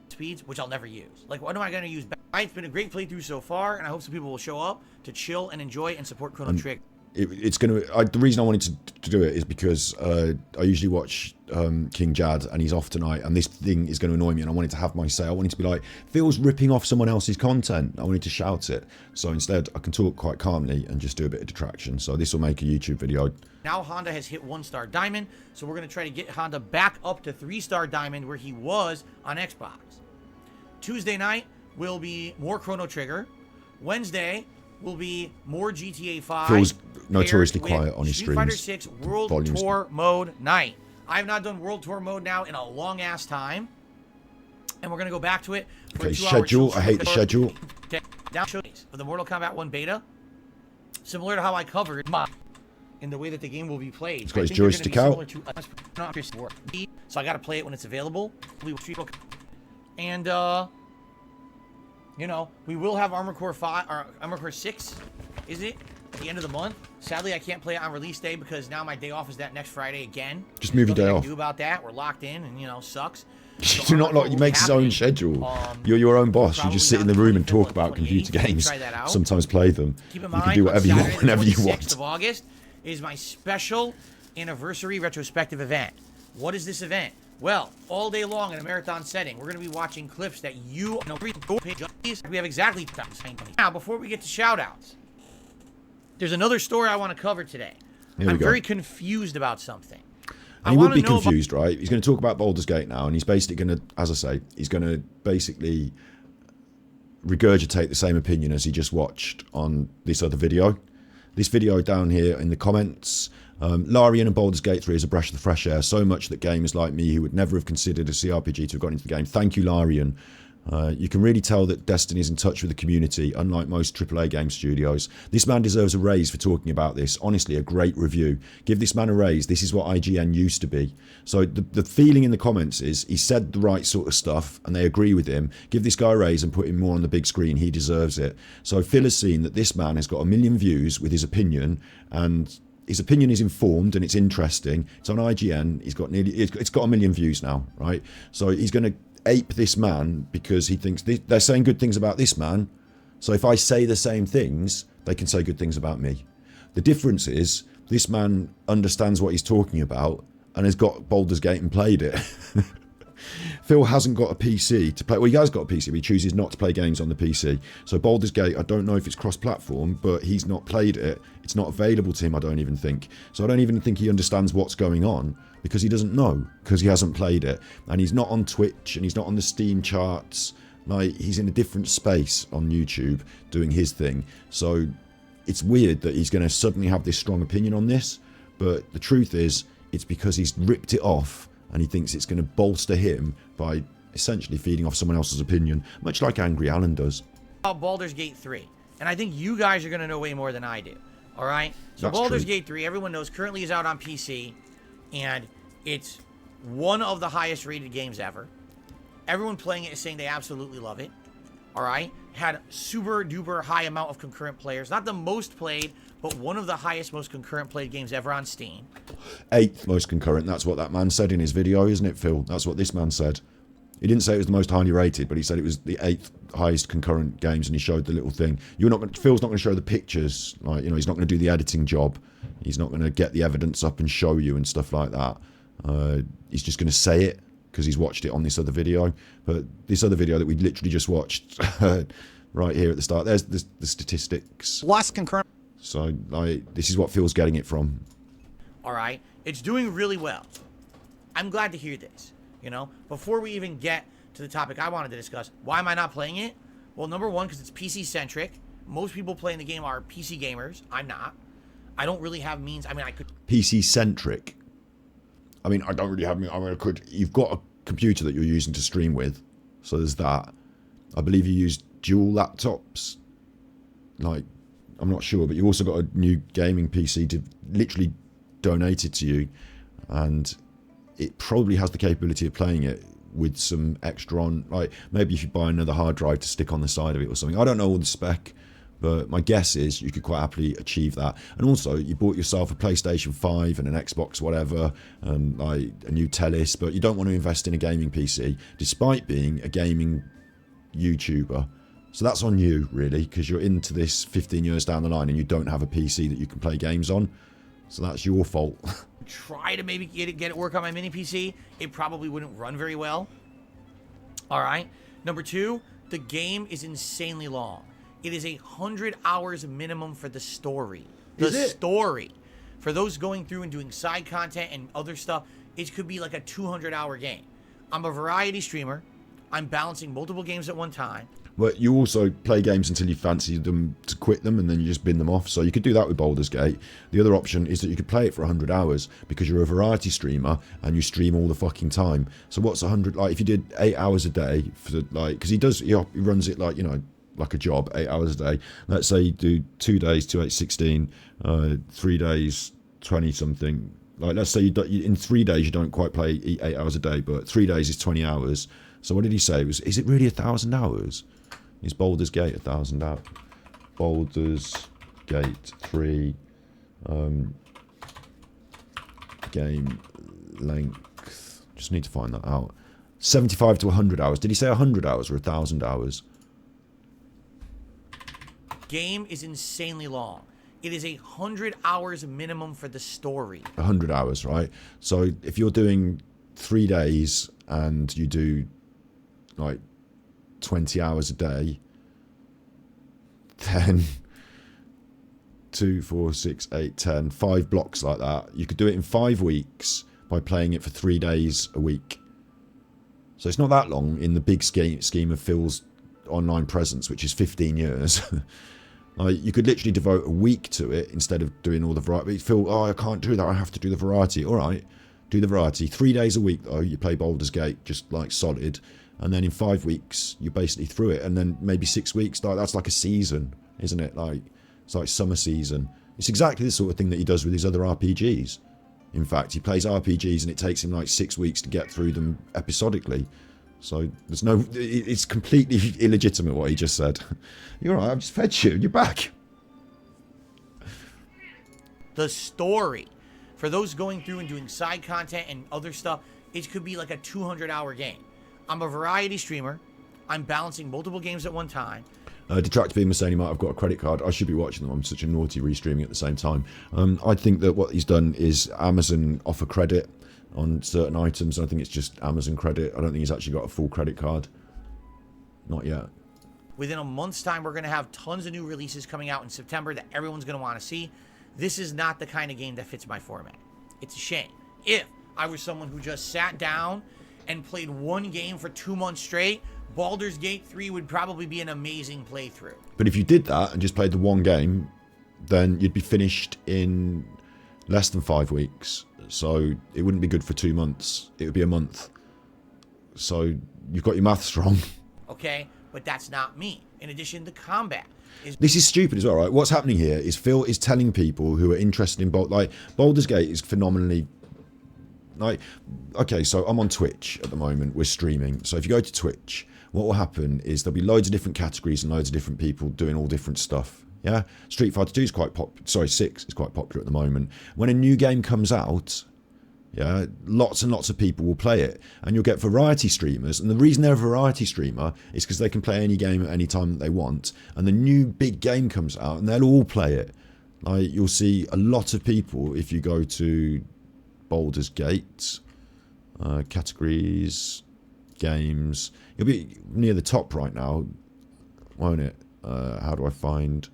Speeds, which I'll never use. Like, what am I going to use? It's been a great playthrough so far, and I hope some people will show up to chill and enjoy and support Chrono Trigger. It's going to. The reason I wanted to do it is because I usually watch King Jad, and he's off tonight, and this thing is going to annoy me, and I wanted to have my say. I wanted to be like, Phil's ripping off someone else's content. I wanted to shout it. So instead, I can talk quite calmly and just do a bit of detraction. So this will make a YouTube video. Now Honda has hit 1-star diamond, so we're going to try to get Honda back up to 3-star diamond where he was on Xbox. Tuesday night will be more Chrono Trigger. Wednesday will be more GTA 5. Phil's notoriously quiet on his Street Fighter streams. 6 World Volumes. Tour Mode night. I have not done World Tour Mode now in a long ass time, and we're gonna go back to it. For Okay, a 2-hour schedule. I hate the schedule. Down of the Mortal Kombat 1 beta, similar to how I covered in the way that the game will be played. It's got his joystick out. So I got to play it when it's available. And you know, we will have Armored Core 5 or Armored Core 6, is it? At the end of the month. Sadly, I can't play it on release day because now my day off is that next Friday again. Just move your day off. Do about that. We're locked in, and you know, sucks. You do not like. He makes his own schedule. You're your own boss. You just sit in the room and talk about computer games. Sometimes play them. Keep in You mind, can do whatever you want whenever you the 26th want. of August is my special anniversary retrospective event. What is this event? Well, all day long in a marathon setting, we're going to be watching clips that you know. We have exactly time. Now, before we get to shoutouts, there's another story I want to cover today. I'm very confused about something. And he would be confused, right? He's going to talk about Baldur's Gate now, and he's basically going to, as I say, he's going to basically regurgitate the same opinion as he just watched on this other video. This video down here in the comments, Larian and Baldur's Gate 3 is a breath of fresh air, so much that gamers like me who would never have considered a CRPG to have got into the game. Thank you, Larian. You can really tell that Destiny is in touch with the community, unlike most AAA game studios. This man deserves a raise for talking about this. Honestly, a great review. Give this man a raise. This is what IGN used to be. So the feeling in the comments is he said the right sort of stuff and they agree with him. Give this guy a raise and put him more on the big screen. He deserves it. So Phil has seen that this man has got 1 million views with his opinion, and his opinion is informed and it's interesting. It's on IGN. It's got 1 million views now, right? So he's going to ape this man because he thinks they're saying good things about this man. So if I say the same things, they can say good things about me. The difference is this man understands what he's talking about and has got Baldur's Gate and played it. Phil hasn't got a PC to play. Well, he has got a PC, but he chooses not to play games on the PC. So Baldur's Gate, I don't know if it's cross-platform, but he's not played it. It's not available to him, I don't even think. So I don't even think he understands what's going on because he doesn't know, because he hasn't played it. And he's not on Twitch, and he's not on the Steam charts. Like, he's in a different space on YouTube doing his thing. So it's weird that he's going to suddenly have this strong opinion on this. But the truth is, it's because he's ripped it off and he thinks it's going to bolster him by essentially feeding off someone else's opinion, much like Angry Alan does. About Baldur's Gate 3, and I think you guys are going to know way more than I do. All right? So That's Baldur's true. Gate 3, everyone knows, currently is out on PC, and it's one of the highest rated games ever. Everyone playing it is saying they absolutely love it. All right? Had super duper high amount of concurrent players. Not the most played, but one of the highest, most concurrent played games ever on Steam. 8th most concurrent. That's what that man said in his video, isn't it, Phil? That's what this man said. He didn't say it was the most highly rated, but he said it was the 8th highest concurrent games, and he showed the little thing. Phil's not going to show the pictures. Like, you know, he's not going to do the editing job. He's not going to get the evidence up and show you and stuff like that. He's just going to say it because he's watched it on this other video. But this other video that we literally just watched right here at the start, there's the statistics. Lost concurrent. So, like, this is what Phil's getting it from. All right? It's doing really well. I'm glad to hear this. You know, before we even get to the topic I wanted to discuss, why am I not playing it? Well, number one, because it's PC-centric. Most people playing the game are PC gamers. I'm not. I don't really have means. I mean, I could... PC-centric. I mean, I don't really have... I mean, I could... You've got a computer that you're using to stream with. So there's that. I believe you use dual laptops. Like, I'm not sure, but you also got a new gaming PC literally donated to you. And it probably has the capability of playing it with some extra on, like maybe if you buy another hard drive to stick on the side of it or something. I don't know all the spec, but my guess is you could quite happily achieve that. And also, you bought yourself a PlayStation 5 and an Xbox whatever, and like a new Tellis, but you don't want to invest in a gaming PC, despite being a gaming YouTuber. So that's on you, really, because you're into this 15 years down the line and you don't have a PC that you can play games on. So that's your fault. Try to maybe get it work on my mini PC, it probably wouldn't run very well. All right. Number 2, the game is insanely long. It is 100 hours minimum for the story. The story. For those going through and doing side content and other stuff, it could be like a 200-hour game. I'm a variety streamer. I'm balancing multiple games at one time. But you also play games until you fancy them to quit them, and then you just bin them off. So you could do that with Baldur's Gate. The other option is that you could play it for 100 hours because you're a variety streamer and you stream all the fucking time. So what's 100? Like if you did 8 hours a day for like, because he runs it like, you know, like a job, 8 hours a day. Let's say you do 2 days, 2 8 16, 3 days, 20 something. Like let's say in 3 days you don't quite play 8 hours a day, but 3 days is 20 hours. So what did he say? Is it really 1,000 hours? Is Baldur's Gate 1,000 hours? Baldur's Gate 3 game length. Just need to find that out. 75 to 100 hours. Did he say 100 hours or 1,000 hours? Game is insanely long. It is 100 hours minimum for the story. 100 hours, right? So if you're doing 3 days and you do like 20 hours a day, then 2, 4, 6, 8, 10, 5 blocks like that. You could do it in 5 weeks by playing it for 3 days a week. So it's not that long in the big scheme of Phil's online presence, which is 15 years. Like you could literally devote a week to it instead of doing all the variety. Phil, oh, I can't do that. I have to do the variety. All right, do the variety. 3 days a week, though, you play Baldur's Gate, just like solid. And then in 5 weeks, you're basically through it. And then maybe 6 weeks, like that's like a season, isn't it? Like it's like summer season. It's exactly the sort of thing that he does with his other RPGs. In fact, he plays RPGs and it takes him like 6 weeks to get through them episodically. So there's no, it's completely illegitimate what he just said. You're all right, I've just fed you, you're back. The story. For those going through and doing side content and other stuff, it could be like a 200-hour game. I'm a variety streamer. I'm balancing multiple games at one time. Detracting was saying he might have got a credit card. I should be watching them. I'm such a naughty restreaming at the same time. I think that what he's done is Amazon offer credit on certain items. I think it's just Amazon credit. I don't think he's actually got a full credit card. Not yet. Within a month's time, we're going to have tons of new releases coming out in September that everyone's going to want to see. This is not the kind of game that fits my format. It's a shame. If I was someone who just sat down and played one game for 2 months straight, Baldur's Gate 3 would probably be an amazing playthrough. But if you did that and just played the one game, then you'd be finished in less than 5 weeks. So it wouldn't be good for 2 months. It would be a month. So you've got your maths wrong. Okay, but that's not me. In addition, the combat is... This is stupid as well, right? What's happening here is Phil is telling people who are interested in Baldur's Gate is phenomenally... Like, okay, so I'm on Twitch at the moment. We're streaming. So if you go to Twitch, what will happen is there'll be loads of different categories and loads of different people doing all different stuff. Yeah, Street Fighter 2 is quite popular. Sorry, 6 is quite popular at the moment. When a new game comes out, yeah, lots and lots of people will play it, and you'll get variety streamers. And the reason they're a variety streamer is because they can play any game at any time that they want. And the new big game comes out, and they'll all play it. Like you'll see a lot of people if you go to Baldur's Gate categories, games. You'll be near the top right now, won't it? How do I find?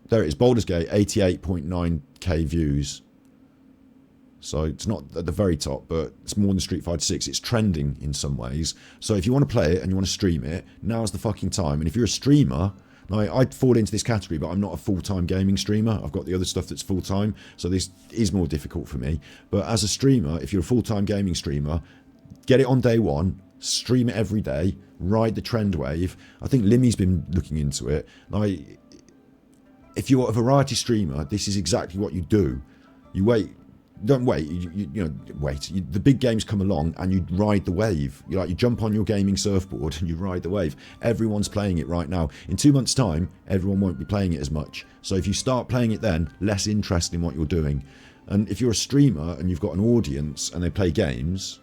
There it is, Baldur's Gate, 88.9k views. So it's not at the very top, but it's more than Street Fighter 6. It's trending in some ways. So if you want to play it and you want to stream it, now's the fucking time. And if you're a streamer, like I'd fall into this category, but I'm not a full-time gaming streamer. I've got the other stuff that's full-time, so this is more difficult for me. But as a streamer, if you're a full-time gaming streamer, get it on day one, stream it every day, ride the trend wave. I think Limmy's been looking into it. Like, if you're a variety streamer, this is exactly what you do. You wait. Don't wait. You know, wait. The big games come along and you ride the wave. You jump on your gaming surfboard and you ride the wave. Everyone's playing it right now. In 2 months' time, everyone won't be playing it as much. So if you start playing it then, less interest in what you're doing. And if you're a streamer and you've got an audience and they play games,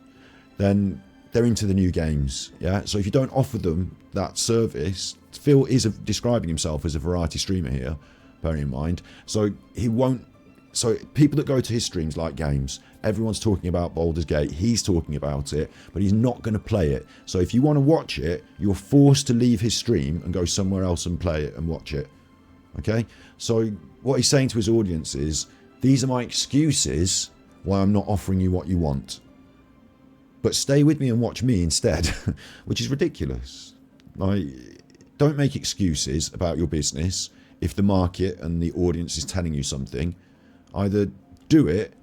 then they're into the new games. Yeah, so if you don't offer them that service, Phil is describing himself as a variety streamer here, bearing in mind. So he won't. So people that go to his streams like games. Everyone's talking about Baldur's Gate. He's talking about it, but he's not going to play it. So if you want to watch it, you're forced to leave his stream and go somewhere else and play it and watch it. Okay? So what he's saying to his audience is, these are my excuses why I'm not offering you what you want. But stay with me and watch me instead, which is ridiculous. Like, don't make excuses about your business if the market and the audience is telling you something. Either do it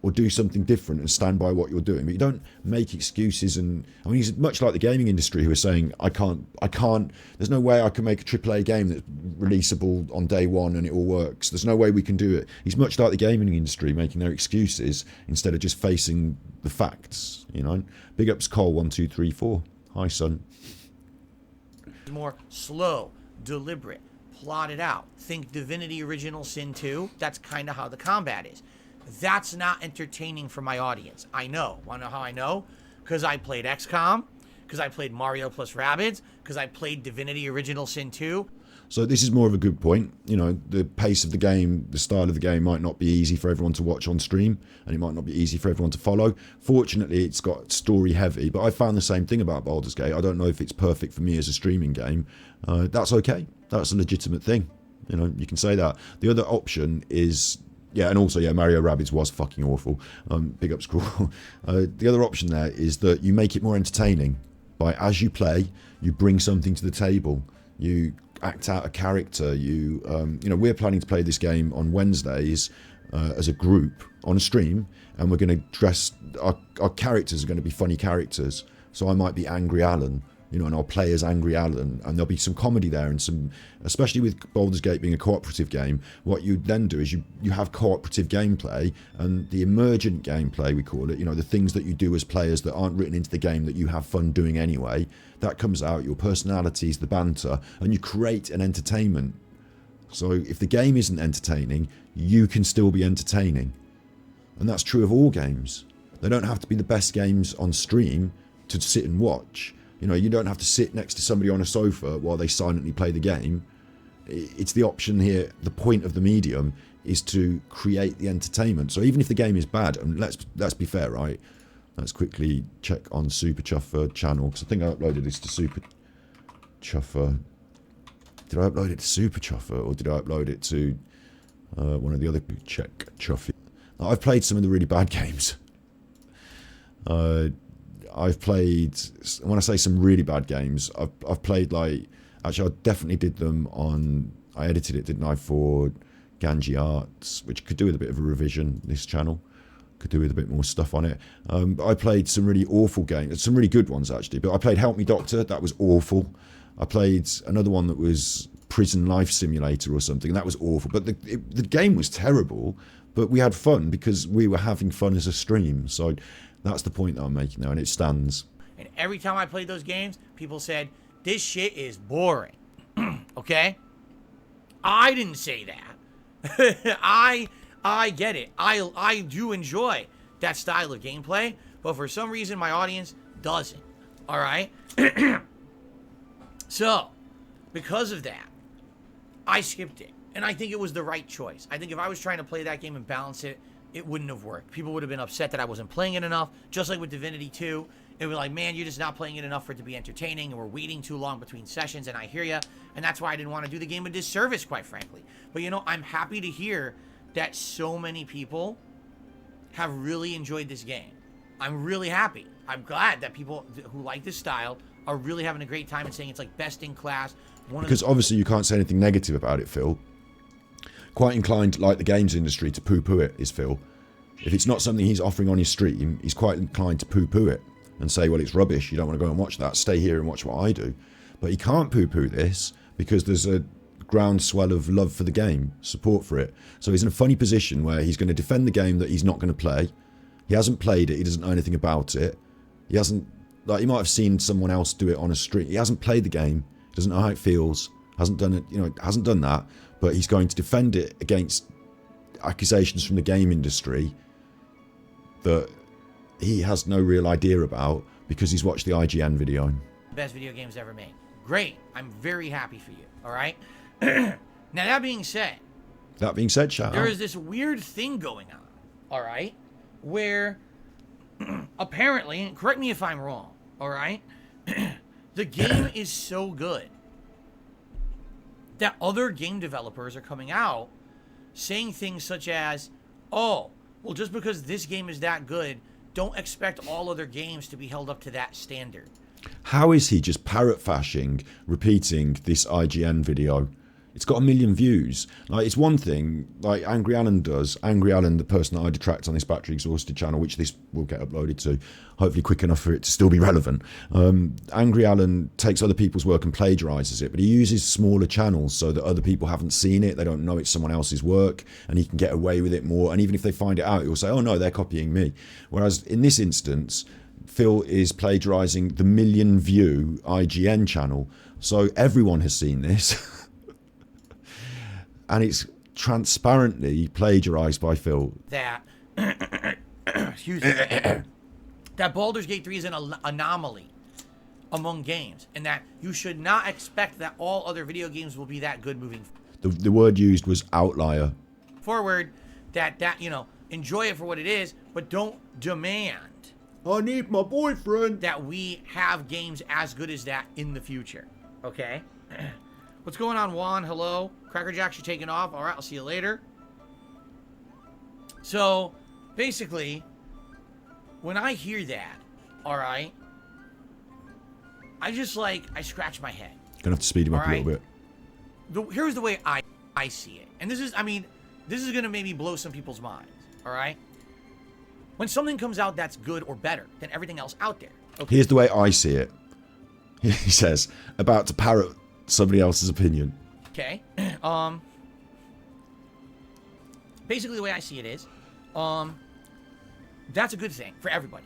or do something different and stand by what you're doing. But you don't make excuses. And I mean, he's much like the gaming industry who are saying, I can't, there's no way I can make a AAA game that's releasable on day one and it all works. There's no way we can do it. He's much like the gaming industry making their excuses instead of just facing the facts, you know. Big ups Cole1234. Hi, son. More slow, deliberate, plotted out. Think Divinity Original Sin 2. That's kind of how the combat is. That's not entertaining for my audience. I know. Want to know how I know? Because I played XCOM, because I played Mario plus Rabbids, because I played Divinity Original Sin 2. So this is more of a good point. You know, the pace of the game, the style of the game might not be easy for everyone to watch on stream, and it might not be easy for everyone to follow. Fortunately, it's got story heavy, but I found the same thing about Baldur's Gate. I don't know if it's perfect for me as a streaming game. That's okay. That's a legitimate thing. You know, you can say that. The other option is... Yeah, and also, yeah, Mario Rabbids was fucking awful. Big up Scroll. The other option there is that you make it more entertaining by, as you play, you bring something to the table. You act out a character. You know, we're planning to play this game on Wednesdays as a group on a stream, and we're going to dress... Our characters are going to be funny characters. So I might be Angry Alan, you know, and I'll play as Angry Alan, and there'll be some comedy there, and some, especially with Baldur's Gate being a cooperative game, what you then do is you have cooperative gameplay, and the emergent gameplay, we call it, you know, the things that you do as players that aren't written into the game that you have fun doing anyway, that comes out, your personalities, the banter, and you create an entertainment. So if the game isn't entertaining, you can still be entertaining. And that's true of all games. They don't have to be the best games on stream to sit and watch. You know, you don't have to sit next to somebody on a sofa while they silently play the game. It's the option here. The point of the medium is to create the entertainment. So even if the game is bad, and let's be fair, right? Let's quickly check on Super Chuffer channel, because I think I uploaded this to Super Chuffer. Did I upload it to Super Chuffer, or did I upload it to one of the other Check Chuffy? I've played some of the really bad games. I've played, when I say some really bad games, I've played like, actually I definitely did them on, I edited it, didn't I, for Ganji Arts, which could do with a bit of a revision, this channel. Could do with a bit more stuff on it. I played some really awful games, some really good ones actually, but I played Help Me Doctor, that was awful. I played another one that was Prison Life Simulator or something, and that was awful. But the game was terrible, but we had fun because we were having fun as a stream. So that's the point that I'm making now, and it stands. And every time I played those games, people said, this shit is boring. Okay? I didn't say that. I get it. I do enjoy that style of gameplay, but for some reason my audience doesn't. All right? So, because of that, I skipped it. And I think it was the right choice. I think if I was trying to play that game and balance it, it wouldn't have worked. People would have been upset that I wasn't playing it enough, just like with Divinity 2. It would be like, man, you're just not playing it enough for it to be entertaining, and we're waiting too long between sessions, and I hear you. And that's why I didn't want to do the game a disservice, quite frankly. But, you know, I'm happy to hear that so many people have really enjoyed this game. I'm really happy. I'm glad that people who like this style are really having a great time and saying it's like best in class. Because obviously you can't say anything negative about it, Phil. Quite inclined, like the games industry, to poo-poo it is Phil. If it's not something he's offering on his stream, he's quite inclined to poo-poo it and say, well, it's rubbish, you don't want to go and watch that, stay here and watch what I do. But he can't poo-poo this because there's a groundswell of love for the game, support for it. So he's in a funny position where he's going to defend the game that he's not going to play. He hasn't played it, he doesn't know anything about it. He hasn't, like, he might have seen someone else do it on a stream. He hasn't played the game, doesn't know how it feels, hasn't done it, you know, hasn't done that. But he's going to defend it against accusations from the game industry that he has no real idea about, because he's watched the IGN video. Best video games ever made. Great. I'm very happy for you. All right. Now that being said, shout there out. is this weird thing going on. All right, where apparently, and correct me if I'm wrong. All right, the game is so good that other game developers are coming out saying things such as, "Oh, well, just because this game is that good, don't expect all other games to be held up to that standard." How is he just parrot-fashing, repeating this IGN video? It's got 1 million views. Like, it's one thing, like Angry Alan does. Angry Alan, the person that I detract on this Battery Exhausted channel, which this will get uploaded to, hopefully quick enough for it to still be relevant. Angry Alan takes other people's work and plagiarizes it, but he uses smaller channels so that other people haven't seen it, they don't know it's someone else's work, and he can get away with it more. And even if they find it out, he'll say, oh no, they're copying me. Whereas in this instance, Phil is plagiarizing the 1 million view IGN channel. So everyone has seen this. And it's transparently plagiarized by Phil. That, excuse me, that Baldur's Gate 3 is an anomaly among games, and that you should not expect that all other video games will be that good moving The word used was outlier. forward. That you know, enjoy it for what it is, but don't demand I need my boyfriend. that we have games as good as that in the future. Okay? What's going on, Juan? Hello? Cracker Jacks, you're taking off. All right, I'll see you later. So, basically, when I hear that, all right, I scratch my head. Gonna have to speed him up All a little bit. Here's the way I see it. And this is, I mean, this is going to maybe blow some people's minds, all right? When something comes out that's good or better than everything else out there. Okay? Here's the way I see it. He says, about to parrot somebody else's opinion. Okay. Basically, the way I see it is, that's a good thing for everybody.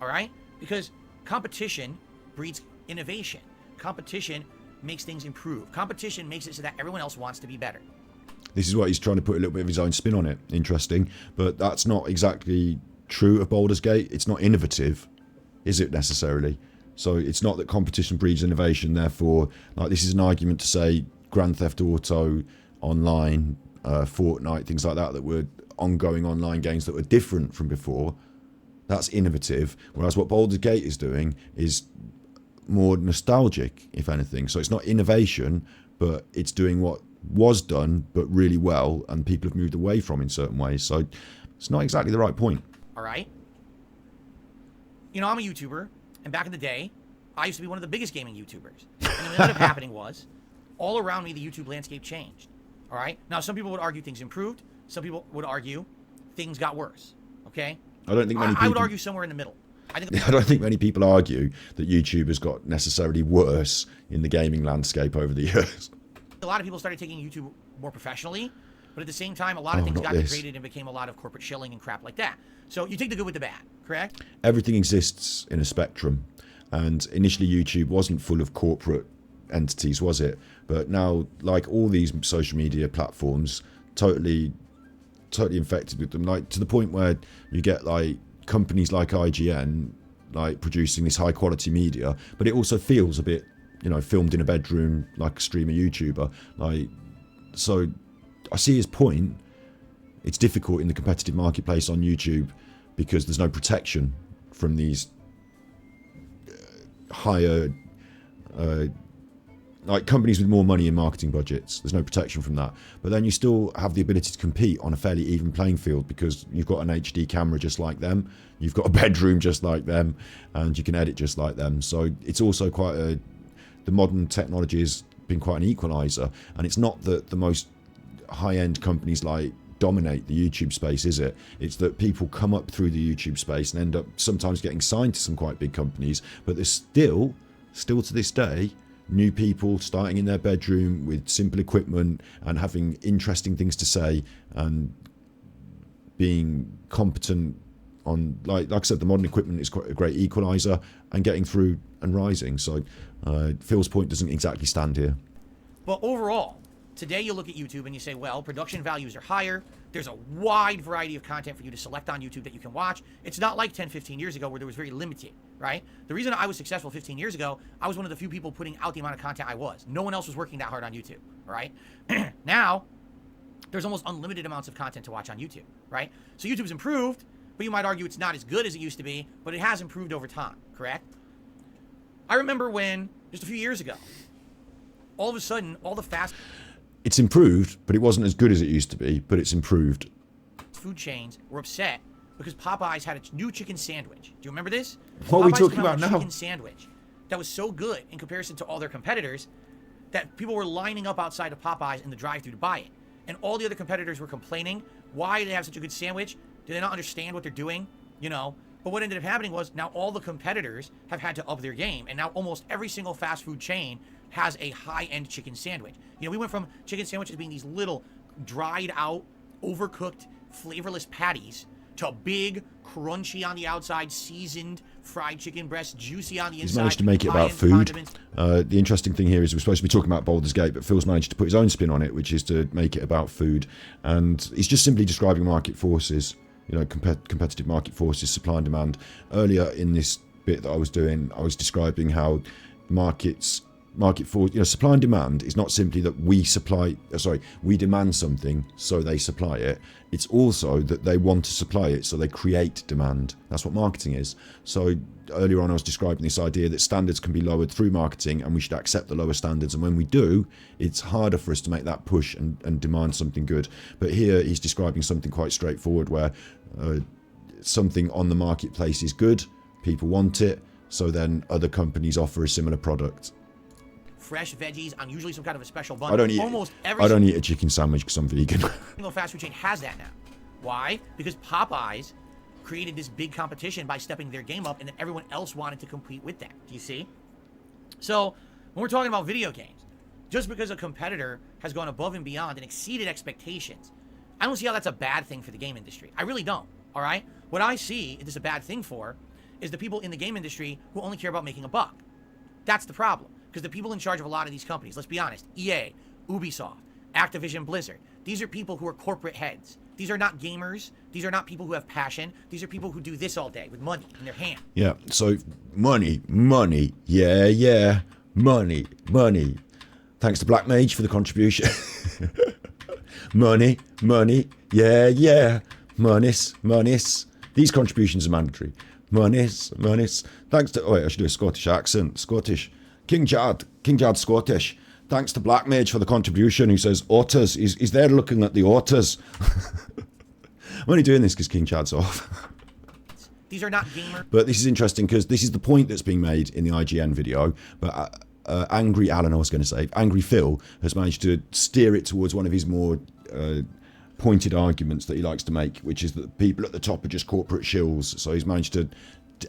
All right? Because competition breeds innovation. Competition makes things improve. Competition makes it so that everyone else wants to be better. This is what he's trying to put a little bit of his own spin on it. Interesting. But that's not exactly true of Baldur's Gate. It's not innovative, is it necessarily? So it's not that competition breeds innovation. Therefore, like, this is an argument to say Grand Theft Auto Online, Fortnite, things like that were ongoing online games that were different from before. That's innovative. Whereas what Baldur's Gate is doing is more nostalgic, if anything. So it's not innovation, but it's doing what was done, but really well, and people have moved away from in certain ways. So it's not exactly the right point. All right? You know, I'm a YouTuber, and back in the day, I used to be one of the biggest gaming YouTubers. And what ended up happening was, all around me, the YouTube landscape changed. All right? Now, some people would argue things improved. Some people would argue things got worse. Okay? I don't think many people... I would argue somewhere in the middle. I don't think many people argue that YouTube has got necessarily worse in the gaming landscape over the years. A lot of people started taking YouTube more professionally, but at the same time, a lot of things got degraded and became a lot of corporate shilling and crap like that. So you take the good with the bad, correct? Everything exists in a spectrum, and initially YouTube wasn't full of corporate entities, was it? But now, like all these social media platforms, totally infected with them, like to the point where you get like companies like IGN like producing this high quality media, but it also feels a bit, you know, filmed in a bedroom like a streamer YouTuber. Like, so I see his point. It's difficult in the competitive marketplace on YouTube because there's no protection from these higher like companies with more money and marketing budgets. There's no protection from that. But then you still have the ability to compete on a fairly even playing field because you've got an HD camera just like them, you've got a bedroom just like them, and you can edit just like them. So it's also quite the modern technology has been quite an equalizer. And it's not that the most high-end companies like dominate the YouTube space, is it? It's that people come up through the YouTube space and end up sometimes getting signed to some quite big companies, but there's still to this day, new people starting in their bedroom with simple equipment and having interesting things to say and being competent on, like I said, the modern equipment is quite a great equalizer and getting through and rising. So Phil's point doesn't exactly stand here. But overall, Today, you look at YouTube and you say, well, production values are higher. There's a wide variety of content for you to select on YouTube that you can watch. It's not like 10, 15 years ago where there was very limited, right? The reason I was successful 15 years ago, I was one of the few people putting out the amount of content I was. No one else was working that hard on YouTube, all right? Now, there's almost unlimited amounts of content to watch on YouTube, right? So YouTube's improved, but you might argue it's not as good as it used to be, but it has improved over time, correct? I remember when, just a few years ago, all of a sudden, all the fast It's improved, but it wasn't as good as it used to be, but it's improved. food chains were upset because Popeyes had a new chicken sandwich. Do you remember this? What are we Popeyes talking came out about with a now? chicken sandwich that was so good in comparison to all their competitors that people were lining up outside of Popeyes in the drive-thru to buy it. And all the other competitors were complaining, why do they have such a good sandwich? Do they not understand what they're doing? You know? But what ended up happening was now all the competitors have had to up their game, and now almost every single fast food chain has a high-end chicken sandwich. You know, we went from chicken sandwiches being these little dried out, overcooked, flavorless patties to big, crunchy on the outside, seasoned fried chicken breast, juicy on the inside. He's managed to make it about high-end food. condiments. The interesting thing here is we're supposed to be talking about Baldur's Gate, but Phil's managed to put his own spin on it, which is to make it about food. And he's just simply describing market forces, you know, competitive market forces, supply and demand. Earlier in this bit that I was doing, I was describing how market force, you know, supply and demand is not simply that we demand something so they supply it. It's also that they want to supply it so they create demand. That's what marketing is. So earlier on I was describing this idea that standards can be lowered through marketing and we should accept the lower standards, and when we do, it's harder for us to make that push and demand something good. But here he's describing something quite straightforward where something on the marketplace is good, people want it, so then other companies offer a similar product. Fresh veggies on usually some kind of a special bun. I don't eat a chicken sandwich because I'm vegan. Single fast food chain has that now. Why? Because Popeyes created this big competition by stepping their game up, and then everyone else wanted to compete with that. Do you see? So when we're talking about video games, just because a competitor has gone above and beyond and exceeded expectations, I don't see how that's a bad thing for the game industry. I really don't. All right? What I see it is a bad thing for is the people in the game industry who only care about making a buck. That's the problem. Because the people in charge of a lot of these companies, let's be honest, EA, Ubisoft, Activision Blizzard, these are people who are corporate heads. These are not gamers. These are not people who have passion. These are people who do this all day with money in their hand. Yeah, so money, yeah, money. Thanks to Black Mage for the contribution. money, yeah, monies. These contributions are mandatory. Monies. Thanks to, I should do a Scottish accent. Scottish. King Jad Scottish. Thanks to Black Mage for the contribution. Who says otters? He's there looking at the otters. I'm only doing this because King Chad's off. These are not gamers. But this is interesting because this is the point that's being made in the IGN video. But Angry Phil has managed to steer it towards one of his more pointed arguments that he likes to make, which is that people at the top are just corporate shills. So he's managed to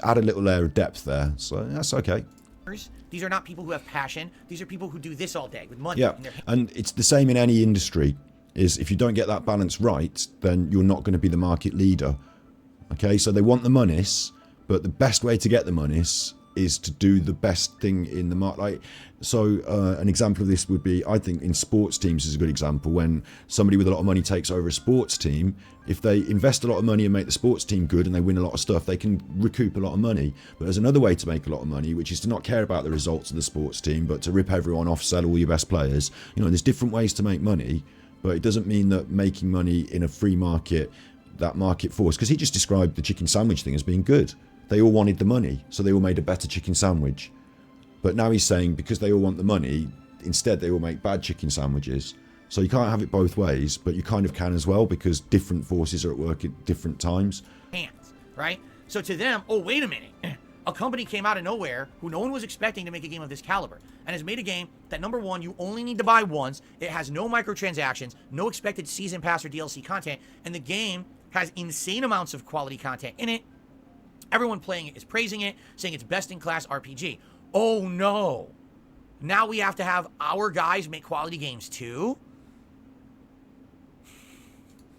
add a little layer of depth there. So that's okay. These are not people who have passion. These are people who do this all day with money. Yeah, and it's the same in any industry. Is if you don't get that balance right, then you're not going to be the market leader. Okay, so they want the monies, but the best way to get the monies is to do the best thing in the market. Like, so an example of this would be, I think in sports teams is a good example. When somebody with a lot of money takes over a sports team, if they invest a lot of money and make the sports team good and they win a lot of stuff, they can recoup a lot of money. But there's another way to make a lot of money, which is to not care about the results of the sports team, but to rip everyone off, sell all your best players. You know, there's different ways to make money, but it doesn't mean that making money in a free market, that market force, because he just described the chicken sandwich thing as being good. They all wanted the money, so they all made a better chicken sandwich. But now he's saying because they all want the money, instead they all make bad chicken sandwiches. So you can't have it both ways, but you kind of can as well, because different forces are at work at different times. Hands, right? So to them, oh, wait a minute. A company came out of nowhere who no one was expecting to make a game of this caliber and has made a game that, number one, you only need to buy once. It has no microtransactions, no expected season pass or DLC content, and the game has insane amounts of quality content in it. Everyone playing it is praising it, saying it's best-in-class RPG. Oh, no. Now we have to have our guys make quality games, too?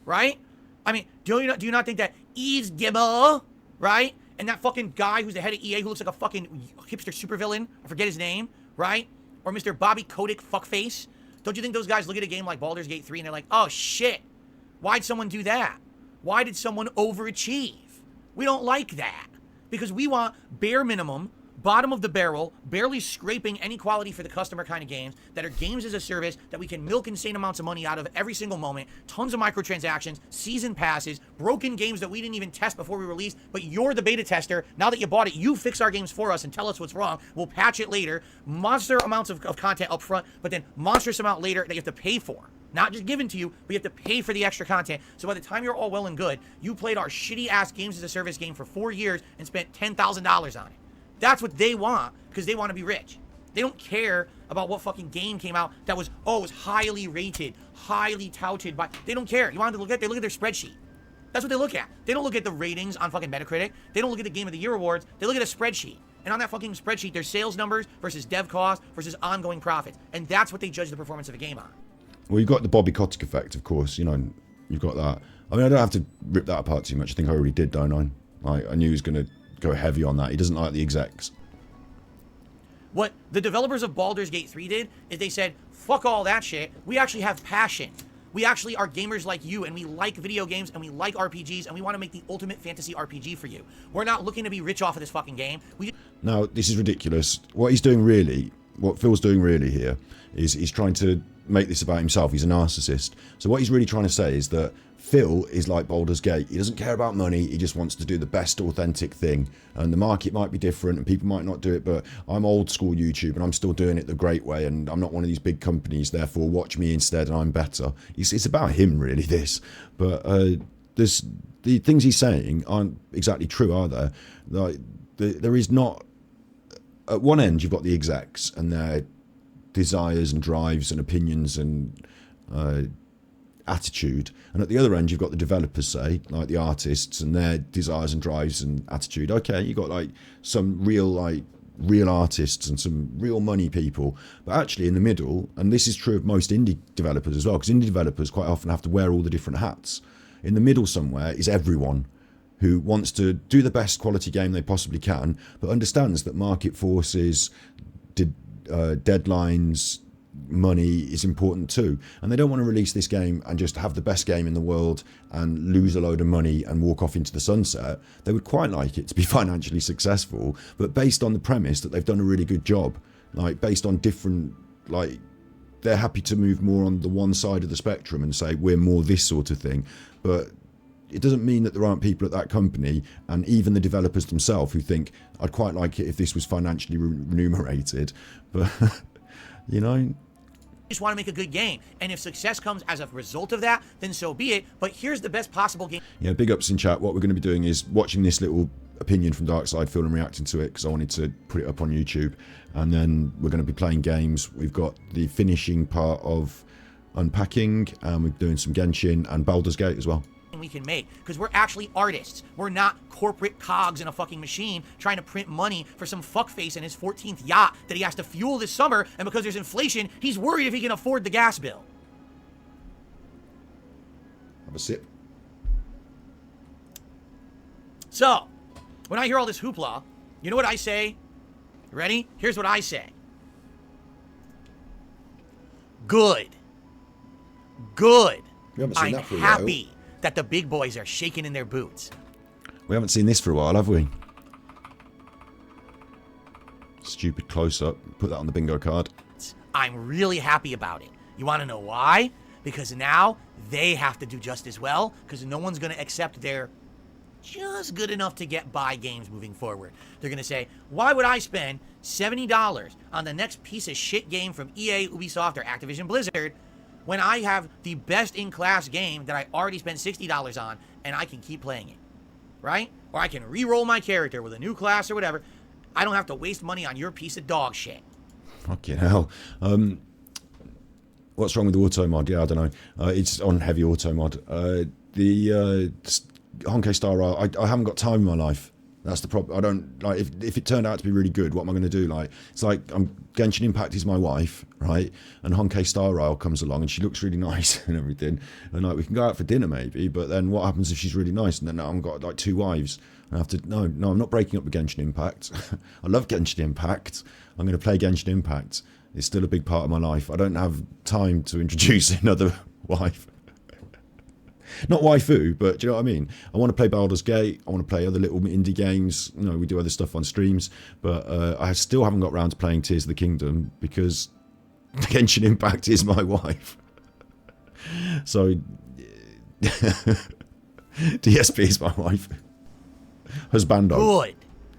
Right? I mean, do you not think that Yves Gibber, right? And that fucking guy who's the head of EA who looks like a fucking hipster supervillain, I forget his name, right? Or Mr. Bobby Kotick fuckface, Don't you think those guys look at a game like Baldur's Gate 3 and they're like, oh shit, why'd someone do that? Why did someone overachieve? We don't like that. Because we want bare minimum, bottom of the barrel, barely scraping any quality for the customer kind of games that are games as a service that we can milk insane amounts of money out of every single moment, tons of microtransactions, season passes, broken games that we didn't even test before we released, but you're the beta tester. Now that you bought it, you fix our games for us and tell us what's wrong. We'll patch it later. Monster amounts of content up front, but then monstrous amount later that you have to pay for. Not just given to you, but you have to pay for the extra content. So by the time you're all well and good, you played our shitty-ass games as a service game for 4 years and spent $10,000 on it. That's what they want, because they want to be rich. They don't care about what fucking game came out that was, oh, it was highly rated, highly touted by... They don't care. You want them to look at... They look at their spreadsheet. That's what they look at. They don't look at the ratings on fucking Metacritic. They don't look at the Game of the Year awards. They look at a spreadsheet. And on that fucking spreadsheet, there's sales numbers versus dev costs versus ongoing profits. And that's what they judge the performance of a game on. Well, you've got the Bobby Kotick effect, of course. You know, you've got that. I mean, I don't have to rip that apart too much. I think I already did, don't I? I knew he was going to go heavy on that. He doesn't like the execs. What the developers of Baldur's Gate 3 did is they said, fuck all that shit. We actually have passion. We actually are gamers like you, and we like video games, and we like RPGs, and we want to make the ultimate fantasy RPG for you. We're not looking to be rich off of this fucking game. Now, this is ridiculous. What he's doing really, what Phil's doing really here, is he's trying to make this about himself. He's a narcissist. So what he's really trying to say is that Phil is like Baldur's Gate. He doesn't care about money. He just wants to do the best authentic thing. And the market might be different and people might not do it, but I'm old school YouTube and I'm still doing it the great way, and I'm not one of these big companies, therefore watch me instead and I'm better. It's about him really, this. But the things he's saying aren't exactly true, are there? Like, there is not... At one end you've got the execs and their desires and drives and opinions and attitude, and at the other end you've got the developers, say, like the artists, and their desires and drives and attitude. Okay, you got like some real artists and some real money people, but actually in the middle, and this is true of most indie developers as well, because indie developers quite often have to wear all the different hats. In the middle somewhere is everyone who wants to do the best quality game they possibly can, but understands that market forces, deadlines, money is important too, and they don't want to release this game and just have the best game in the world and lose a load of money and walk off into the sunset. They would quite like it to be financially successful, but based on the premise that they've done a really good job, like based on different, like they're happy to move more on the one side of the spectrum and say we're more this sort of thing. But it doesn't mean that there aren't people at that company, and even the developers themselves, who think I'd quite like it if this was financially remunerated, but you know, just want to make a good game, and if success comes as a result of that, then so be it. But here's the best possible game. Yeah, big ups in chat. What we're going to be doing is watching this little opinion from Darksydephil and reacting to it, because I wanted to put it up on YouTube, and then we're going to be playing games. We've got the finishing part of Unpacking, and we're doing some Genshin and Baldur's Gate as well. We can make, because we're actually artists. We're not corporate cogs in a fucking machine trying to print money for some fuckface in his 14th yacht that he has to fuel this summer, and because there's inflation, he's worried if he can afford the gas bill. Have a sip. So, when I hear all this hoopla, you know what I say? Ready? Here's what I say. Good. Good. We haven't seen I'm that for a happy that the big boys are shaking in their boots. We haven't seen this for a while, have we? Stupid close-up. Put that on the bingo card. I'm really happy about it. You want to know why? Because now they have to do just as well, because no one's going to accept their just good enough to get by games moving forward. They're going to say, why would I spend $70 on the next piece of shit game from EA, Ubisoft, or Activision Blizzard when I have the best-in-class game that I already spent $60 on, and I can keep playing it, right? Or I can re-roll my character with a new class or whatever. I don't have to waste money on your piece of dog shit. Fucking hell. What's wrong with the auto mod? Yeah, I don't know. It's on heavy auto mod. The Honkai Star Rail, I haven't got time in my life. That's the problem. I don't, like, if it turned out to be really good, what am I going to do? Like, it's like, Genshin Impact is my wife, right? And Honkai Star Rail comes along and she looks really nice and everything. And like, we can go out for dinner maybe, but then what happens if she's really nice? And then I've got like 2 wives. I have to, no, I'm not breaking up with Genshin Impact. I love Genshin Impact. I'm going to play Genshin Impact. It's still a big part of my life. I don't have time to introduce another wife. Not waifu, but do you know what I mean? I want to play Baldur's Gate. I want to play other little indie games. You know, we do other stuff on streams. But I still haven't got around to playing Tears of the Kingdom because Genshin Impact is my wife. So, DSP is my wife. Husbando.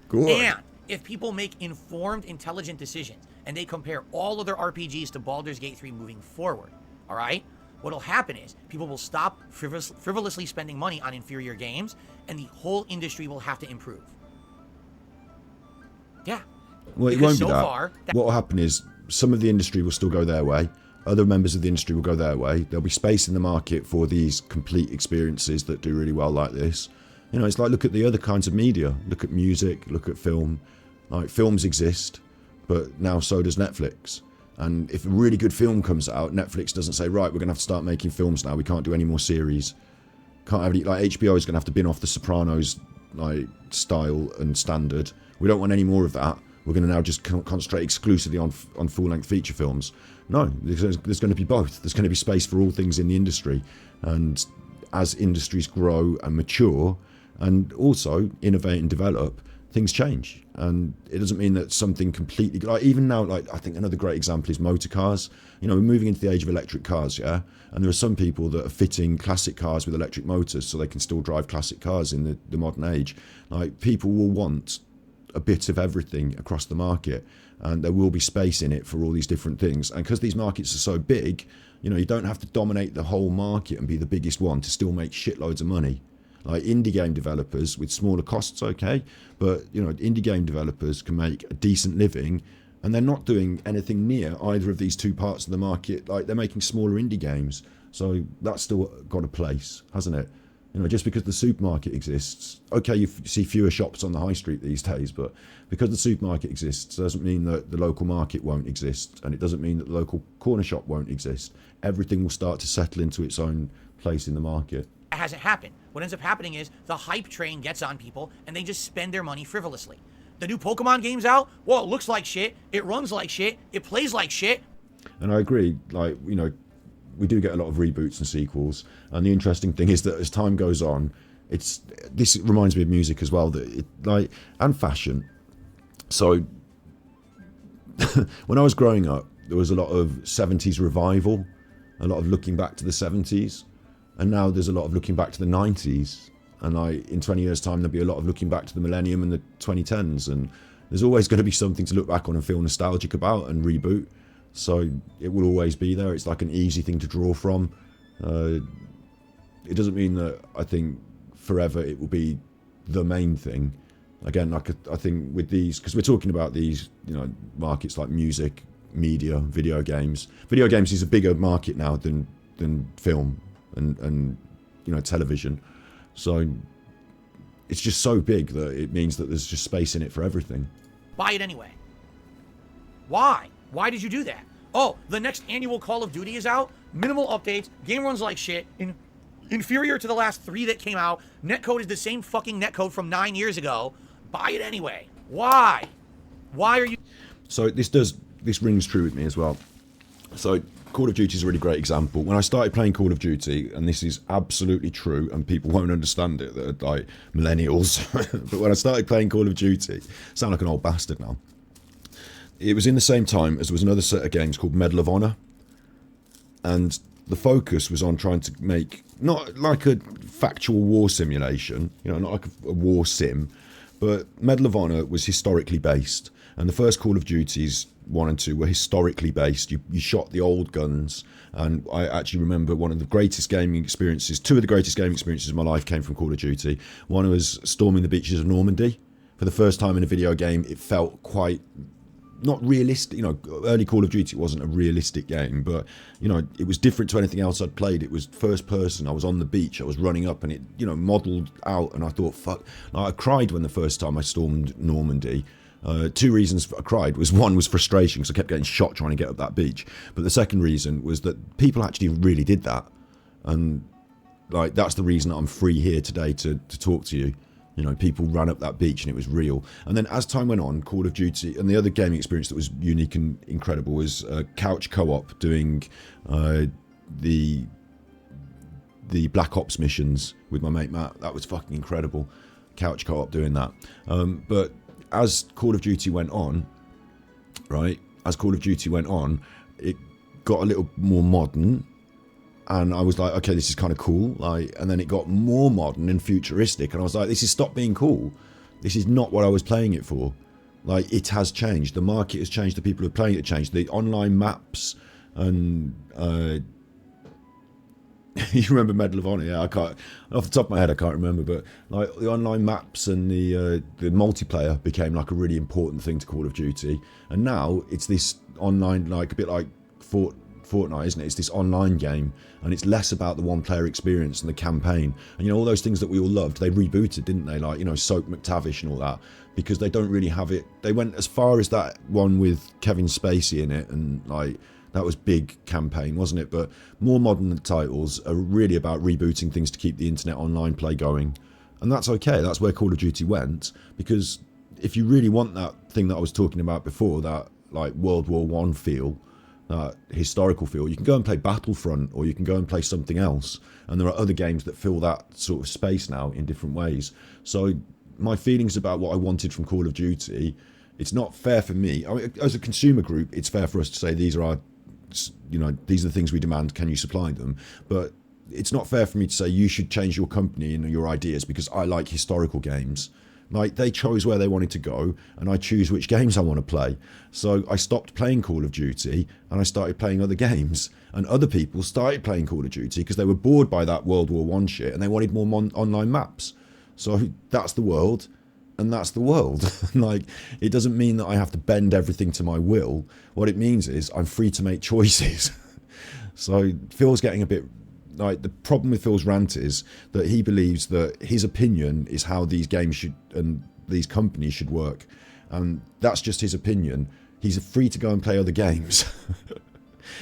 Good. And if people make informed, intelligent decisions and they compare all other RPGs to Baldur's Gate 3 moving forward, all right? What'll happen is people will stop frivolously spending money on inferior games, and the whole industry will have to improve. Yeah. Well, it won't be that. What will happen is some of the industry will still go their way. Other members of the industry will go their way. There'll be space in the market for these complete experiences that do really well like this. You know, it's like, look at the other kinds of media. Look at music, look at film. Like, films exist, but now so does Netflix. And if a really good film comes out, Netflix doesn't say, right, we're going to have to start making films now. We can't do any more series. Can't have any, like, HBO is going to have to bin off the Sopranos like style and standard. We don't want any more of that. We're going to now just concentrate exclusively on full-length feature films. No, there's going to be both. There's going to be space for all things in the industry. And as industries grow and mature and also innovate and develop, things change. And it doesn't mean that something completely, like even now, like I think another great example is motor cars. You know, we're moving into the age of electric cars, yeah? And there are some people that are fitting classic cars with electric motors so they can still drive classic cars in the modern age. Like, people will want a bit of everything across the market, and there will be space in it for all these different things. And because these markets are so big, you know, you don't have to dominate the whole market and be the biggest one to still make shitloads of money. Like, indie game developers with smaller costs, okay, but you know, indie game developers can make a decent living, and they're not doing anything near either of these two parts of the market. Like, they're making smaller indie games, so that's still got a place, hasn't it? You know, just because the supermarket exists, okay, you see fewer shops on the high street these days, but because the supermarket exists doesn't mean that the local market won't exist, and it doesn't mean that the local corner shop won't exist. Everything will start to settle into its own place in the market. That hasn't happened. What ends up happening is the hype train gets on people and they just spend their money frivolously. The new Pokemon game's out. Well, it looks like shit. It runs like shit. It plays like shit. And I agree. Like, you know, we do get a lot of reboots and sequels. And the interesting thing is that as time goes on, this reminds me of music as well, and fashion. So when I was growing up, there was a lot of 70s revival, a lot of looking back to the 70s. And now there's a lot of looking back to the 90s. And in 20 years' time, there'll be a lot of looking back to the millennium and the 2010s. And there's always going to be something to look back on and feel nostalgic about and reboot. So it will always be there. It's like an easy thing to draw from. It doesn't mean that I think forever it will be the main thing. Again, I think with these, because we're talking about these, you know, markets like music, media, video games. Video games is a bigger market now than film. And you know, television. So it's just so big that it means that there's just space in it for everything. Buy it anyway. Why? Why did you do that? Oh, the next annual Call of Duty is out. Minimal updates. Game runs like shit. Inferior to the last 3 that came out. Netcode is the same fucking netcode from 9 years ago. Buy it anyway. Why? Why are you... So this rings true with me as well. So Call of Duty is a really great example. When I started playing Call of Duty, and this is absolutely true, and people won't understand it, that are like millennials, but when I started playing Call of Duty, I sound like an old bastard now. It was in the same time as there was another set of games called Medal of Honor, and the focus was on trying to make, not like a factual war simulation, you know, not like a war sim, but Medal of Honor was historically based. And the first Call of Duties 1 and 2 were historically based. You shot the old guns. And I actually remember one of the greatest gaming experiences, 2 of the greatest gaming experiences of my life came from Call of Duty. One was storming the beaches of Normandy. For the first time in a video game, it felt quite, not realistic. You know, early Call of Duty wasn't a realistic game, but, you know, it was different to anything else I'd played. It was first person. I was on the beach. I was running up and it, you know, modelled out. And I thought, fuck. Like, I cried when the first time I stormed Normandy. 2 reasons I cried was, one was frustration because I kept getting shot trying to get up that beach, but the second reason was that people actually really did that, and like that's the reason that I'm free here today to talk to you. You know, people ran up that beach and it was real. And then as time went on, Call of Duty, and the other gaming experience that was unique and incredible was couch co-op doing the Black Ops missions with my mate Matt. That was fucking incredible. Couch co-op doing that. But as Call of Duty went on, right, it got a little more modern. And I was like, okay, this is kind of cool. Like, and then it got more modern and futuristic. And I was like, this has stopped being cool. This is not what I was playing it for. Like, it has changed. The market has changed. The people who are playing it have changed. The online maps and you remember Medal of Honor? Yeah, I can't. Off the top of my head, I can't remember. But like the online maps and the multiplayer became like a really important thing to Call of Duty. And now it's this online, like a bit like Fortnite, isn't it? It's this online game, and it's less about the one-player experience and the campaign. And you know, all those things that we all loved, they rebooted, didn't they? Like, you know, Soap McTavish and all that, because they don't really have it. They went as far as that one with Kevin Spacey in it, and like that was big campaign, wasn't it? But more modern titles are really about rebooting things to keep the internet online play going, and that's okay. That's where Call of Duty went, because if you really want that thing that I was talking about before, that like World War One feel, historical feel, you can go and play Battlefront, or you can go and play something else, and there are other games that fill that sort of space now in different ways. So my feelings about what I wanted from Call of Duty, it's not fair for me. I mean, as a consumer group, it's fair for us to say these are our, you know, these are the things we demand, can you supply them? But it's not fair for me to say you should change your company and your ideas because I like historical games. Like, they chose where they wanted to go, and I choose which games I want to play. So I stopped playing Call of Duty, and I started playing other games. And other people started playing Call of Duty because they were bored by that World War One shit, and they wanted more online maps. So that's the world, and that's the world. Like, it doesn't mean that I have to bend everything to my will. What it means is I'm free to make choices. So Phil's getting a bit... Like, the problem with Phil's rant is that he believes that his opinion is how these games should and these companies should work, and that's just his opinion. He's free to go and play other games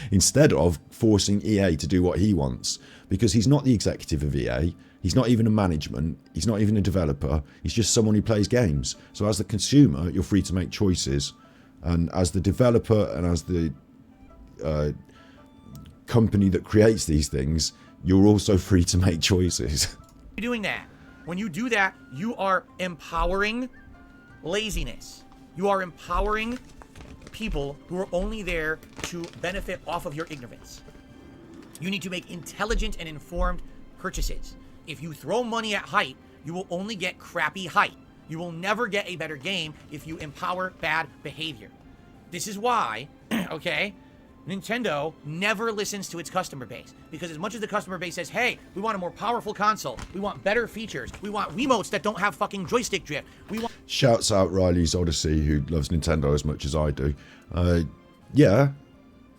instead of forcing EA to do what he wants, because he's not the executive of EA. He's not even a management. He's not even a developer. He's just someone who plays games. So as the consumer, you're free to make choices, and as the developer and as the company that creates these things, you're also free to make choices. You're doing that. When you do that, you are empowering laziness. You are empowering people who are only there to benefit off of your ignorance. You need to make intelligent and informed purchases. If you throw money at hype, you will only get crappy hype. You will never get a better game if you empower bad behavior. This is why, okay, Nintendo never listens to its customer base, because as much as the customer base says, hey, we want a more powerful console, we want better features, we want Wiimotes that don't have fucking joystick drift, we want... Shouts out Riley's Odyssey, who loves Nintendo as much as I do. Yeah,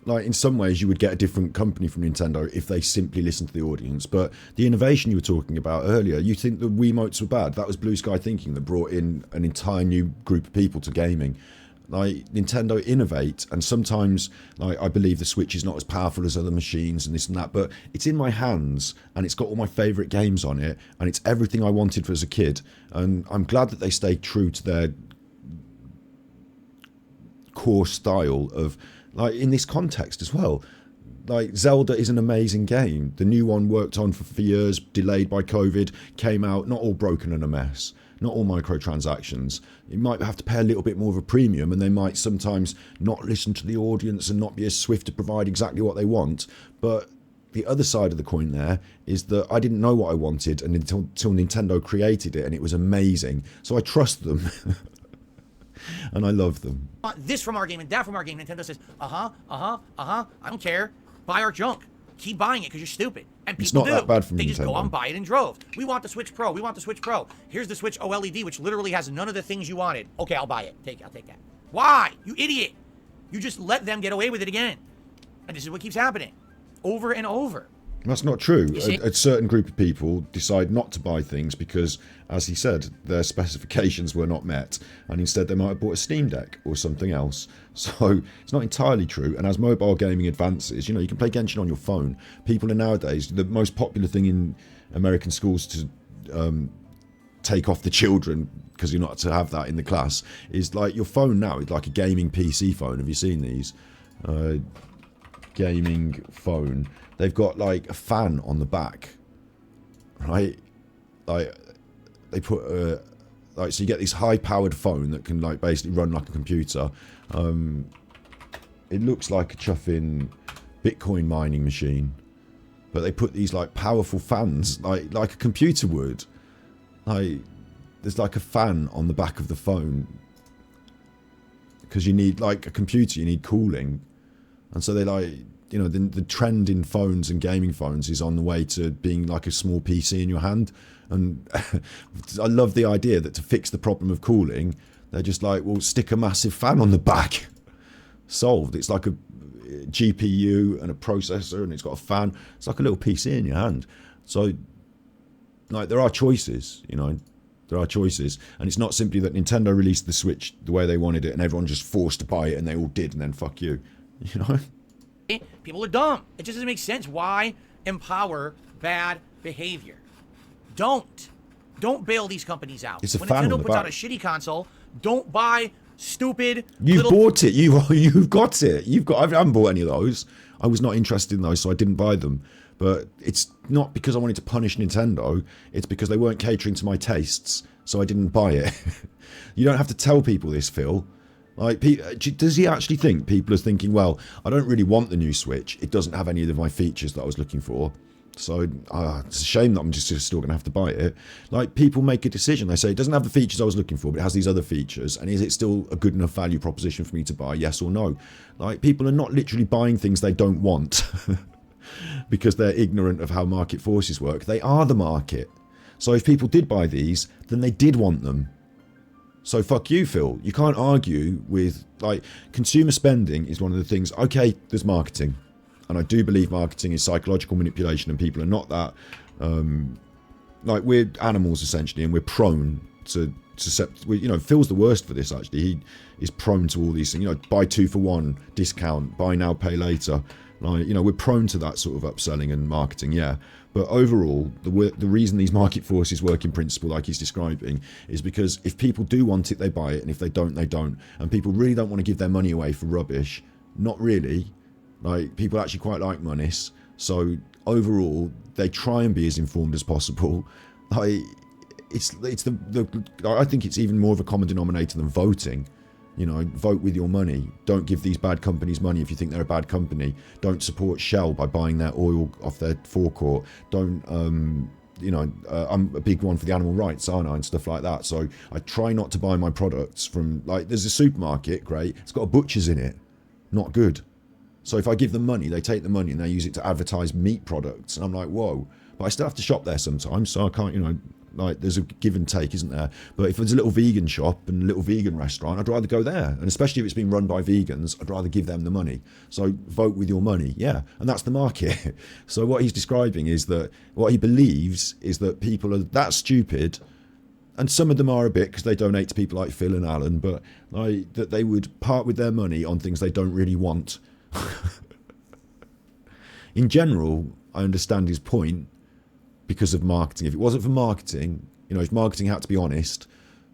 like in some ways you would get a different company from Nintendo if they simply listened to the audience, but the innovation you were talking about earlier, you think the Wiimotes were bad? That was blue sky thinking that brought in an entire new group of people to gaming. Like, Nintendo innovate, and sometimes, like, I believe the Switch is not as powerful as other machines and this and that, but it's in my hands, and it's got all my favourite games on it, and it's everything I wanted as a kid, and I'm glad that they stay true to their core style of, like, in this context as well. Like, Zelda is an amazing game. The new one worked on for years, delayed by COVID, came out, not all broken and a mess. Not all microtransactions. You might have to pay a little bit more of a premium, and they might sometimes not listen to the audience and not be as swift to provide exactly what they want. But the other side of the coin there is that I didn't know what I wanted until Nintendo created it, and it was amazing. So I trust them. And I love them. This from our game and that from our game. Nintendo says, I don't care. Buy our junk. Keep buying it because you're stupid. And people it's not do. That bad from they Nintendo. Just go out and buy it in droves. We want the Switch Pro. We want the Switch Pro. Here's the Switch OLED, which literally has none of the things you wanted. Okay, I'll buy it. I'll take that. Why? You idiot. You just let them get away with it again. And this is what keeps happening. Over and over. That's not true. A certain group of people decide not to buy things because, as he said, their specifications were not met, and instead they might have bought a Steam Deck or something else. So it's not entirely true. And as mobile gaming advances, you know, you can play Genshin on your phone. People are nowadays, the most popular thing in American schools to take off the children because you're not to have that in the class, is like your phone now is like a gaming PC phone. Have you seen these? Gaming phone. They've got like a fan on the back, right? Like they put like, so you get this high-powered phone that can like basically run like a computer. It looks like a chuffing Bitcoin mining machine, but they put these like powerful fans, like a computer would. Like there's like a fan on the back of the phone because you need, like a computer, you need cooling, and so they like, you know, the trend in phones and gaming phones is on the way to being like a small PC in your hand. And I love the idea that to fix the problem of cooling, they're just like, well, stick a massive fan on the back. Solved. It's like a GPU and a processor, and it's got a fan. It's like a little PC in your hand. So, like, there are choices, you know. There are choices. And it's not simply that Nintendo released the Switch the way they wanted it and everyone just forced to buy it and they all did, and then fuck you. You know? People are dumb. It just doesn't make sense. Why empower bad behavior? Don't bail these companies out. It's a when fan on Nintendo the puts out back. a shitty console, don't buy stupid. You've bought it. You've got it. I haven't bought any of those. I was not interested in those, so I didn't buy them. But it's not because I wanted to punish Nintendo. It's because they weren't catering to my tastes, so I didn't buy it. You don't have to tell people this, Phil. Like, does he actually think people are thinking, well, I don't really want the new Switch. It doesn't have any of my features that I was looking for. So it's a shame that I'm just still going to have to buy it. Like, people make a decision. They say, it doesn't have the features I was looking for, but it has these other features. And is it still a good enough value proposition for me to buy? Yes or no? Like, people are not literally buying things they don't want because they're ignorant of how market forces work. They are the market. So if people did buy these, then they did want them. So fuck you, Phil. You can't argue with, like, consumer spending is one of the things. Okay, there's marketing. And I do believe marketing is psychological manipulation, and people are not that, like, we're animals essentially, and we're prone to you know, Phil's the worst for this actually. He is prone to all these things, you know, buy 2 for 1, discount, buy now, pay later. Like, you know, we're prone to that sort of upselling and marketing, yeah. But overall, the reason these market forces work in principle, like he's describing, is because if people do want it, they buy it, and if they don't, they don't. And people really don't want to give their money away for rubbish. Not really. Like, people actually quite like monies. So overall, they try and be as informed as possible. Like, I think it's even more of a common denominator than voting. You know, vote with your money. Don't give these bad companies money if you think they're a bad company. Don't support Shell by buying their oil off their forecourt. Don't, you know, I'm a big one for the animal rights, aren't I, and stuff like that. So I try not to buy my products from, like, there's a supermarket, great. It's got a butcher's in it. Not good. So if I give them money, they take the money and they use it to advertise meat products. And I'm like, whoa. But I still have to shop there sometimes, so I can't, you know, like, there's a give and take, isn't there? But if there's a little vegan shop and a little vegan restaurant, I'd rather go there. And especially if it's being run by vegans, I'd rather give them the money. So vote with your money, yeah. And that's the market. So what he's describing is that, what he believes is that people are that stupid, and some of them are a bit because they donate to people like Phil and Alan, but like, that they would part with their money on things they don't really want. In general, I understand his point because of marketing. If it wasn't for marketing, you know, if marketing had to be honest,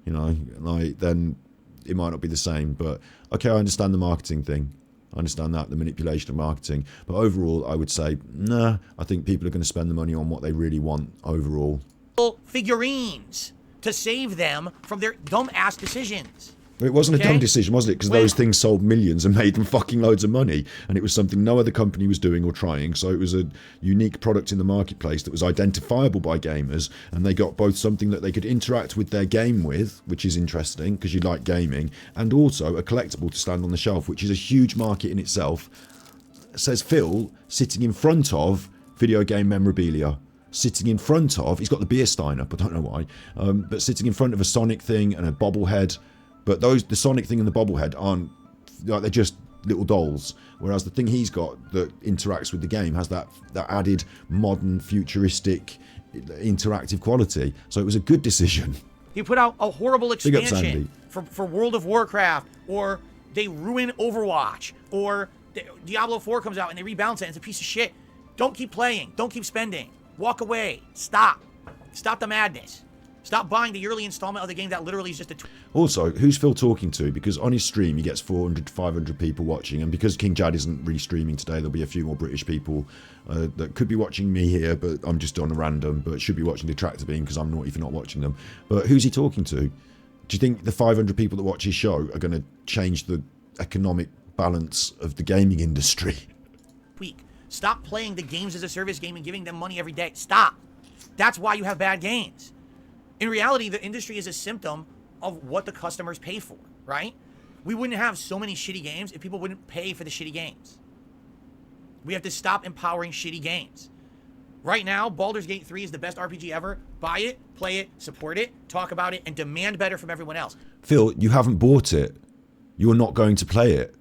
you know, like, then it might not be the same. But okay, I understand the marketing thing. I understand that, the manipulation of marketing. But overall, I would say, nah, I think people are going to spend the money on what they really want overall. Figurines to save them from their dumb-ass decisions. It wasn't a Okay. dumb decision, was it? Because those things sold millions and made them fucking loads of money. And it was something no other company was doing or trying. So it was a unique product in the marketplace that was identifiable by gamers. And they got both something that they could interact with their game with, which is interesting because you like gaming, and also a collectible to stand on the shelf, which is a huge market in itself. Says Phil, sitting in front of video game memorabilia. Sitting in front of, he's got the beer stein up, I don't know why, but sitting in front of a Sonic thing and a bobblehead. But the Sonic thing and the bobblehead aren't, like, they're just little dolls. Whereas the thing he's got that interacts with the game has that added modern, futuristic, interactive quality. So it was a good decision. They put out a horrible Big up, expansion Sandy. for World of Warcraft, or they ruin Overwatch, or Diablo 4 comes out and they rebalance it and it's a piece of shit. Don't keep playing. Don't keep spending. Walk away. Stop. Stop the madness. Stop buying the yearly installment of the game that literally is just a... Also, who's Phil talking to? Because on his stream, he gets 400 to 500 people watching. And because King Jad isn't really streaming today, there'll be a few more British people that could be watching me here, but I'm just on a random, but should be watching Detracting because I'm naughty for not watching them. But who's he talking to? Do you think the 500 people that watch his show are going to change the economic balance of the gaming industry? Week. Stop playing the games as a service game and giving them money every day. Stop. That's why you have bad games. In reality, the industry is a symptom of what the customers pay for, right? We wouldn't have so many shitty games if people wouldn't pay for the shitty games. We have to stop empowering shitty games. Right now, Baldur's Gate 3 is the best RPG ever. Buy it, play it, support it, talk about it, and demand better from everyone else. Phil, you haven't bought it. You're not going to play it.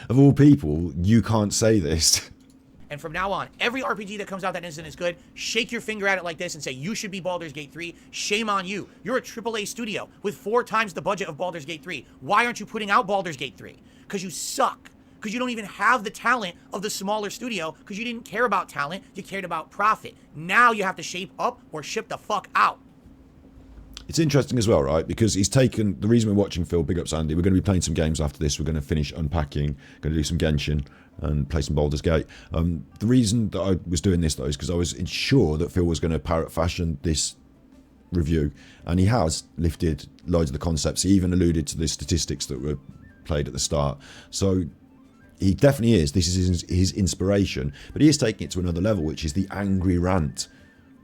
Of all people, you can't say this. And from now on, every RPG that comes out that isn't as good, shake your finger at it like this and say, you should be Baldur's Gate 3. Shame on you. You're a AAA studio with 4 times the budget of Baldur's Gate 3. Why aren't you putting out Baldur's Gate 3? Because you suck. Because you don't even have the talent of the smaller studio, because you didn't care about talent, you cared about profit. Now you have to shape up or ship the fuck out. It's interesting as well, right? Because he's taken... The reason we're watching Phil, big up Sandy, we're going to be playing some games after this. We're going to finish unpacking, going to do some Genshin and play some Baldur's Gate. The reason that I was doing this, though, is because I was sure that Phil was going to parrot fashion this review. And he has lifted loads of the concepts. He even alluded to the statistics that were played at the start. So he definitely is. This is his inspiration. But he is taking it to another level, which is the angry rant.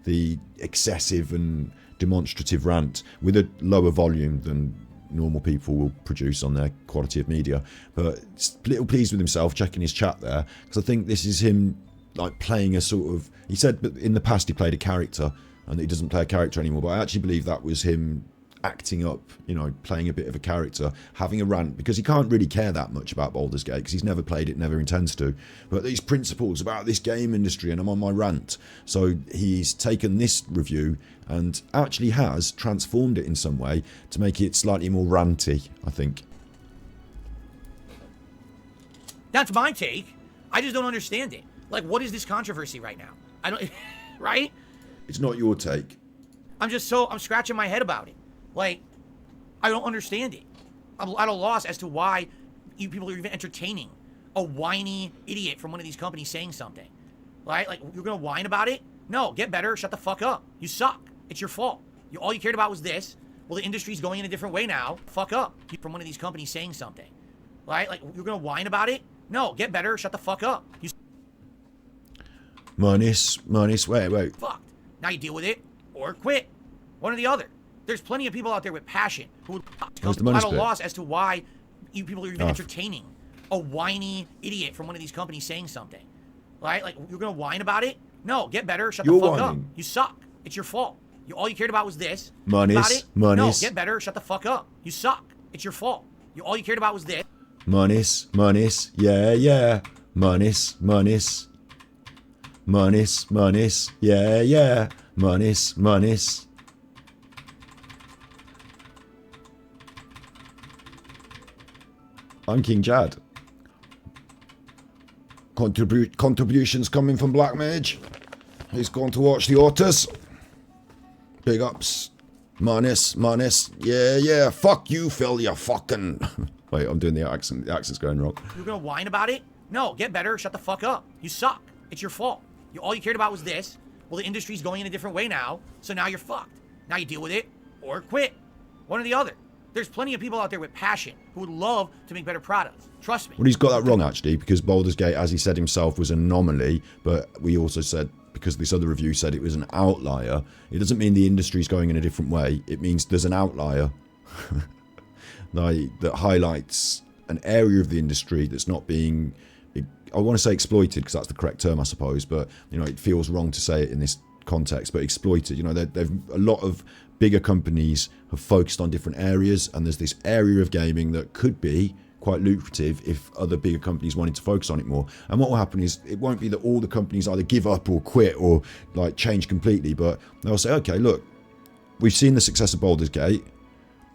The excessive and demonstrative rant with a lower volume than normal people will produce on their quality of media. But a little pleased with himself, checking his chat there, because I think this is him like playing a sort of... He said that in the past he played a character and that he doesn't play a character anymore, but I actually believe that was him acting up, you know, playing a bit of a character, having a rant, because he can't really care that much about Baldur's Gate because he's never played it, never intends to. But these principles about this game industry, and I'm on my rant. So he's taken this review and actually has transformed it in some way to make it slightly more ranty, I think. That's my take. I just don't understand it. Like, what is this controversy right now? I don't... Right? It's not your take. I'm scratching my head about it. Like, I don't understand it. I'm at a loss as to why you people are even entertaining a whiny idiot from one of these companies saying something. Right? Like, you're gonna whine about it? No, get better, shut the fuck up. You suck. It's your fault. All you cared about was this. Well, the industry's going in a different way now. Fuck up. From one of these companies saying something. Right? Like, you're gonna whine about it? No, get better, shut the fuck up. You Minus, wait. fucked. Now you deal with it or quit. One or the other. There's plenty of people out there with passion who would come at a loss as to why you people are even entertaining a whiny idiot from one of these companies saying something. Right? Like, you're gonna whine about it? No, get better, shut the fuck up. You suck. It's your fault. All you cared about was this. Minus. No, get better, shut the fuck up. You suck. It's your fault. All you cared about was this. Minus, yeah. Minus, yeah. Minus. I'm King Jad. Contributions coming from Black Mage. He's going to watch the Otters. Big ups. Minus. Yeah. Fuck you, Phil, you fucking... Wait, I'm doing the accent. The accent's going wrong. You're gonna whine about it? No, get better, shut the fuck up. You suck. It's your fault. All you cared about was this. Well, the industry's going in a different way now, so now you're fucked. Now you deal with it or quit. One or the other. There's plenty of people out there with passion who would love to make better products. Trust me. Well, he's got that wrong, actually, because Baldur's Gate, as he said himself, was an anomaly, but we also said, because this other review said it was an outlier, it doesn't mean the industry's going in a different way. It means there's an outlier that highlights an area of the industry that's not being... I want to say exploited because that's the correct term, I suppose, but you know, it feels wrong to say it in this context. But exploited, you know, they've a lot of bigger companies have focused on different areas, and there's this area of gaming that could be quite lucrative if other bigger companies wanted to focus on it more. And what will happen is it won't be that all the companies either give up or quit or like change completely, but they'll say, okay, look, we've seen the success of Baldur's Gate.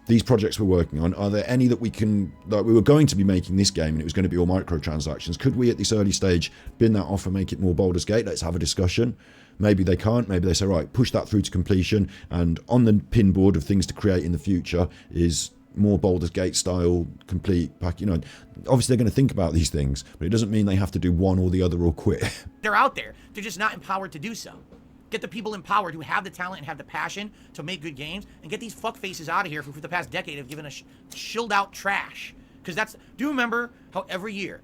these projects we're working on, are there any that we can, like we were going to be making this game and it was going to be all microtransactions? Could we at this early stage bin that off and make it more Baldur's Gate? Let's have a discussion. Maybe they can't. Maybe they say, right, push that through to completion, and on the pin board of things to create in the future is more Baldur's Gate style complete pack. You know, obviously they're going to think about these things, but it doesn't mean they have to do one or the other or quit. They're out there. They're just not empowered to do so. Get the people empowered who have the talent and have the passion to make good games, and get these fuckfaces out of here who for the past decade have given us chilled out trash. Because that's, do you remember how every year,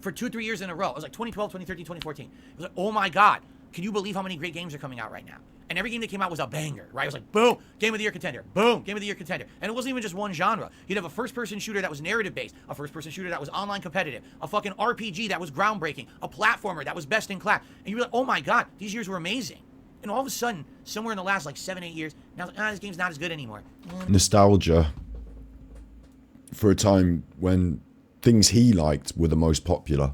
for 2-3 years in a row, it was like 2012, 2013, 2014, it was like, oh my God, can you believe how many great games are coming out right now? And every game that came out was a banger, right? It was like, boom, Game of the Year contender, boom, Game of the Year contender. And it wasn't even just one genre. You'd have a first-person shooter that was narrative-based, a first-person shooter that was online competitive, a fucking RPG that was groundbreaking, a platformer that was best in class. And you'd be like, oh my God, these years were amazing. And all of a sudden, somewhere in the last like 7-8 years, now it's like, this game's not as good anymore. Nostalgia for a time when things he liked were the most popular.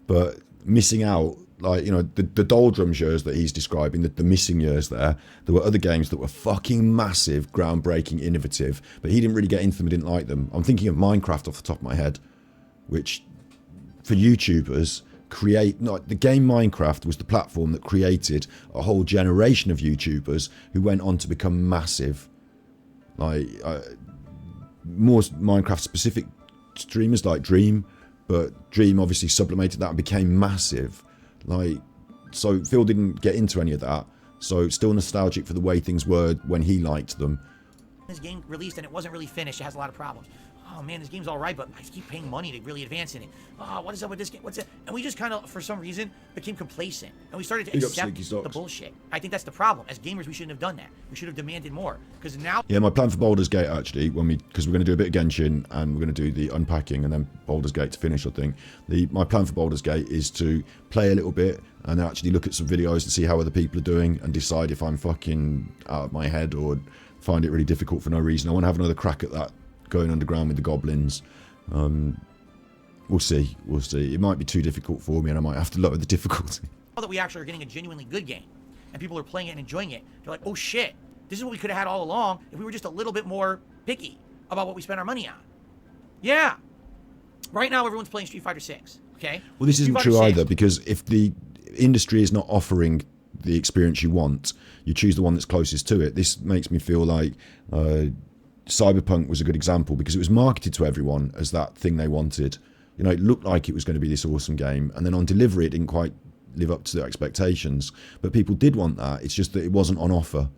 But missing out, like, you know, the doldrums years that he's describing, the missing years there were other games that were fucking massive, groundbreaking, innovative, but he didn't really get into them, he didn't like them. I'm thinking of Minecraft off the top of my head, which for YouTubers, the game Minecraft was the platform that created a whole generation of YouTubers who went on to become massive. Like, more Minecraft specific streamers like Dream, but Dream obviously sublimated that and became massive. Like, so Phil didn't get into any of that, so still nostalgic for the way things were when he liked them. This game released and it wasn't really finished. It has a lot of problems. Oh man, this game's all right, but I keep paying money to really advance in it. Oh, what is up with this game? What's it? And we just kind of, for some reason, became complacent. And we started to accept the bullshit. I think that's the problem. As gamers, we shouldn't have done that. We should have demanded more. Because now... Yeah, my plan for Baldur's Gate, actually, because we're going to do a bit of Genshin, and we're going to do the unpacking, and then Baldur's Gate to finish, I think. My plan for Baldur's Gate is to play a little bit, and actually look at some videos to see how other people are doing, and decide if I'm fucking out of my head, or find it really difficult for no reason. I want to have another crack at that, going underground with the goblins. We'll see. It might be too difficult for me and I might have to lower the difficulty. Now that we actually are getting a genuinely good game and people are playing it and enjoying it, they're like, oh shit, this is what we could have had all along if we were just a little bit more picky about what we spend our money on. Yeah. Right now everyone's playing Street Fighter 6, okay? Well, this isn't true either, because if the industry is not offering the experience you want, you choose the one that's closest to it. This makes me feel like Cyberpunk was a good example, because it was marketed to everyone as that thing they wanted. You know, it looked like it was going to be this awesome game, and then on delivery it didn't quite live up to their expectations. But people did want that. It's just that it wasn't on offer,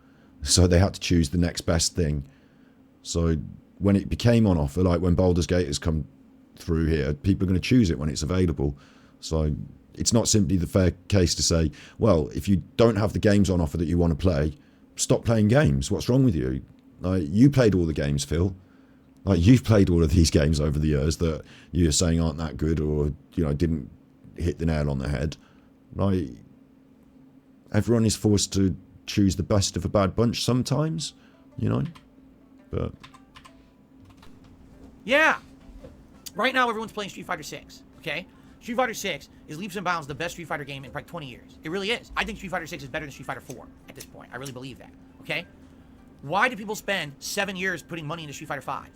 so they had to choose the next best thing. So when it became on offer, like when Baldur's Gate has come through here, people are going to choose it when it's available. So it's not simply the fair case to say, well, if you don't have the games on offer that you want to play, stop playing games. What's wrong with you? Like, you played all the games, Phil. Like, you've played all of these games over the years that you're saying aren't that good, or, you know, didn't hit the nail on the head. Like, everyone is forced to choose the best of a bad bunch sometimes, you know? But... yeah. Right now everyone's playing Street Fighter 6, okay? Street Fighter 6 is leaps and bounds the best Street Fighter game in probably 20 years. It really is. I think Street Fighter 6 is better than Street Fighter 4 at this point. I really believe that, okay? Why did people spend 7 years putting money into Street Fighter 5?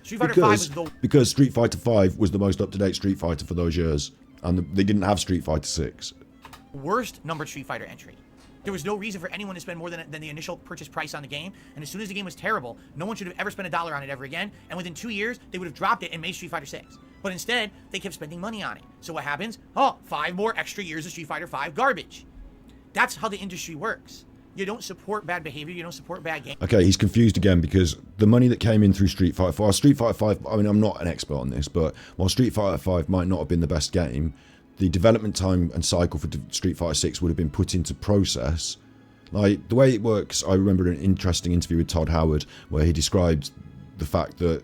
Street Fighter 5 was the... Because Street Fighter 5 was the most up-to-date Street Fighter for those years. And they didn't have Street Fighter 6. worst numbered Street Fighter entry. There was no reason for anyone to spend more than the initial purchase price on the game, and as soon as the game was terrible, no one should have ever spent $1 on it ever again, and within 2 years, they would have dropped it and made Street Fighter 6. But instead, they kept spending money on it. So what happens? Oh, 5 more extra years of Street Fighter 5 garbage. That's how the industry works. You don't support bad behavior, you don't support bad games. Okay, he's confused again, because the money that came in through Street Fighter 5, Street Fighter 5, I mean, I'm not an expert on this, but while Street Fighter 5 might not have been the best game, the development time and cycle for Street Fighter 6 would have been put into process. Like, the way it works, I remember an interesting interview with Todd Howard where he described the fact that,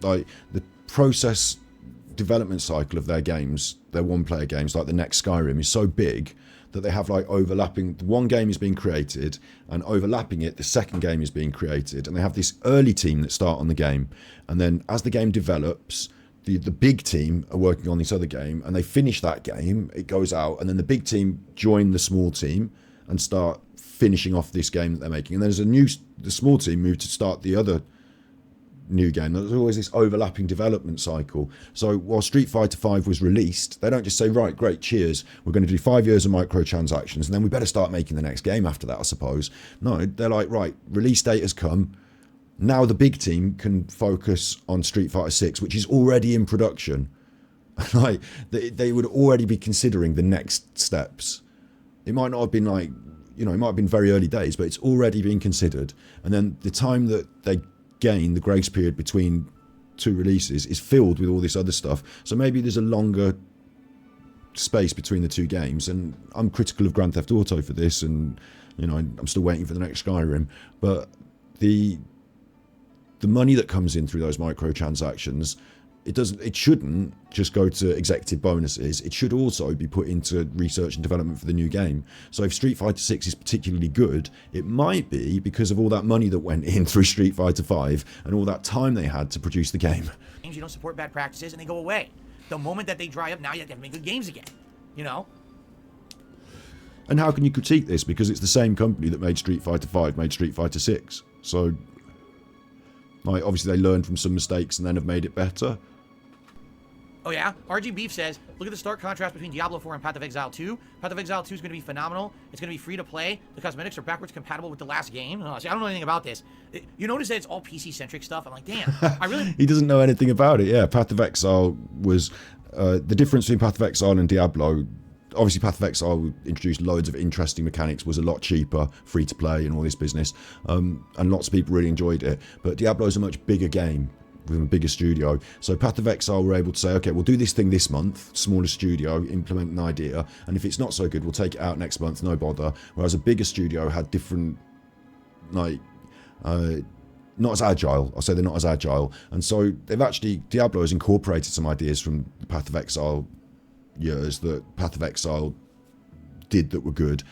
like, the process development cycle of their games, their one-player games, like the next Skyrim, is so big that they have, like, overlapping. One game is being created, and overlapping it, the second game is being created, and they have this early team that start on the game, and then as the game develops, the big team are working on this other game, and they finish that game, it goes out, and then the big team join the small team, and start finishing off this game that they're making. And there's the small team moved to start the other new game. There's always this overlapping development cycle. So while Street Fighter V was released, they don't just say, right, great, cheers, we're going to do 5 years of microtransactions, and then we better start making the next game after that, I suppose. No, they're like, right, release date has come. Now the big team can focus on Street Fighter 6, which is already in production. Like, they would already be considering the next steps. It might not have been like, it might have been very early days, but it's already been considered. And then the time that they gain, the grace period between two releases, is filled with all this other stuff. So maybe there's a longer space between the two games. And I'm critical of Grand Theft Auto for this, and I'm still waiting for the next Skyrim. But the money that comes in through those microtransactions, it shouldn't just go to executive bonuses. It should also be put into research and development for the new game. So if Street Fighter 6 is particularly good, it might be because of all that money that went in through Street Fighter 5 and all that time they had to produce the game. You don't support bad practices and they go away. The moment that they dry up, now you have to make good games again. And how can you critique this? Because it's the same company that made Street Fighter 5, made Street Fighter 6. So, obviously they learned from some mistakes and then have made it better. Oh yeah? RG Beef says, look at the stark contrast between Diablo 4 and Path of Exile 2. Path of Exile 2 is going to be phenomenal. It's going to be free to play. The cosmetics are backwards compatible with the last game. See, I don't know anything about this. You notice that it's all PC-centric stuff? I'm like, damn, I really... He doesn't know anything about it, yeah. Path of Exile was... the difference between Path of Exile and Diablo... Obviously, Path of Exile introduced loads of interesting mechanics, was a lot cheaper, free to play and all this business. And lots of people really enjoyed it. But Diablo's a much bigger game, with a bigger studio. So Path of Exile were able to say, okay, we'll do this thing this month, smaller studio, implement an idea, and if it's not so good, we'll take it out next month, no bother. Whereas a bigger studio had different, not as agile. I'll say they're not as agile. And so Diablo has incorporated some ideas from the Path of Exile years that Path of Exile did that were good.